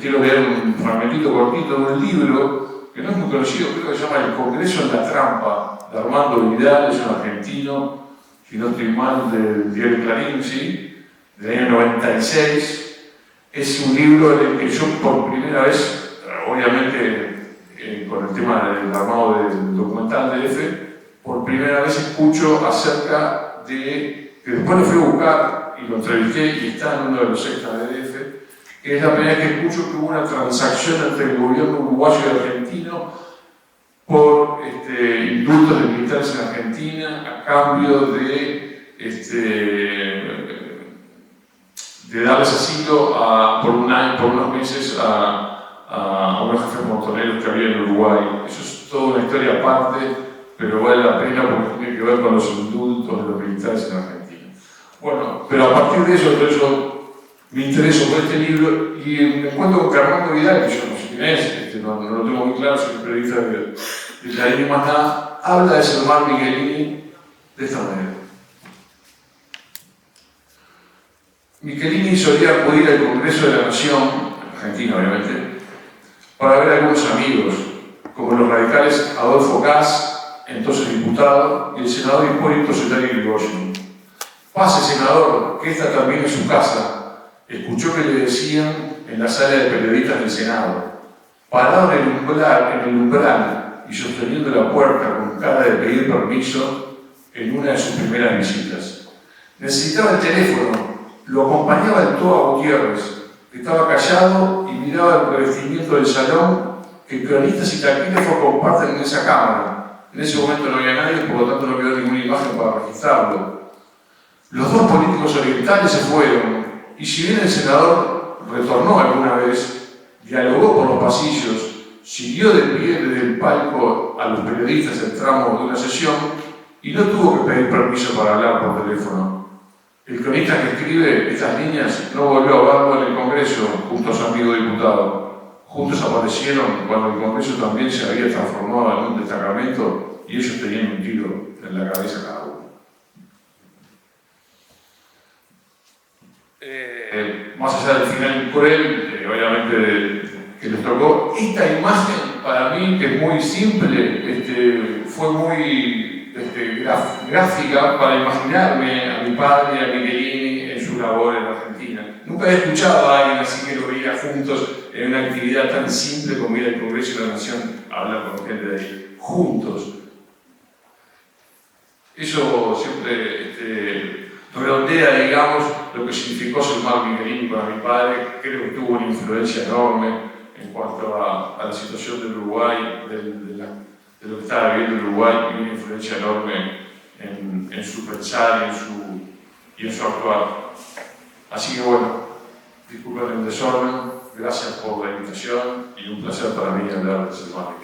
quiero leer un fragmentito cortito de un libro que no es muy conocido, creo que se llama El Congreso en la Trampa, de Armando Vidal, es un argentino, si no estoy mal, del diario Clarín, ¿sí? Del año 96. Es un libro en el que yo por primera vez, obviamente con el tema del armado del documental de EFE, por primera vez escucho acerca de, que después lo fui a buscar y lo entrevisté y está en uno de los extras de EFE, que es la primera vez que escucho que hubo una transacción entre el gobierno uruguayo y argentino por indultos de militares en Argentina a cambio de darles asilo por unos meses a unos jefes montoneros que había en Uruguay. Eso es toda una historia aparte, pero vale la pena porque tiene que ver con los indultos de los militares en Argentina. Bueno, pero a partir de eso, me intereso por este libro y me encuentro con Armando Vidal, que yo no sé quién es, no lo tengo muy claro, soy periodista de Clarín y más nada, habla de Selmar Michelini de esta manera. Michelini solía acudir al Congreso de la Nación, Argentina obviamente, para ver a algunos amigos, como los radicales Adolfo Gas, entonces diputado, y el senador Hipólito Solari Irigoyen. Pase, senador, que esta también es su casa. Escuchó que le decían en la sala de periodistas del Senado, parado en el umbral y sosteniendo la puerta con cara de pedir permiso en una de sus primeras visitas. Necesitaba el teléfono, lo acompañaba el Toa Gutiérrez, que estaba callado y miraba el revestimiento del salón que cronistas y taquígrafos comparten en esa cámara. En ese momento no había nadie, por lo tanto no quedó ninguna imagen para registrarlo. Los dos políticos orientales se fueron, y si bien el senador retornó alguna vez, dialogó por los pasillos, siguió de pie desde el palco a los periodistas el tramo de una sesión y no tuvo que pedir permiso para hablar por teléfono. El cronista que escribe estas líneas no volvió a hablarlo en el Congreso junto a su amigo diputado. Juntos aparecieron cuando el Congreso también se había transformado en un destacamento y ellos tenían un tiro en la cabeza cada uno. Más allá del final cruel, obviamente que les tocó, esta imagen para mí, que es muy simple, fue muy gráfica para imaginarme a mi padre y a Michelini en su labor en Argentina. Nunca he escuchado a alguien así que lo veía juntos en una actividad tan simple como ir al Congreso de la Nación a hablar con gente de ahí, juntos. Eso siempre redondea, digamos, lo que significó ser Marco Michelini para mi padre. Creo que tuvo una influencia enorme en cuanto a la situación del Uruguay, de lo que estaba viviendo el Uruguay, y una influencia enorme en su pensar y en su actuar. Así que bueno, disculpen el desorden, gracias por la invitación y un placer para mí hablar de ese tema.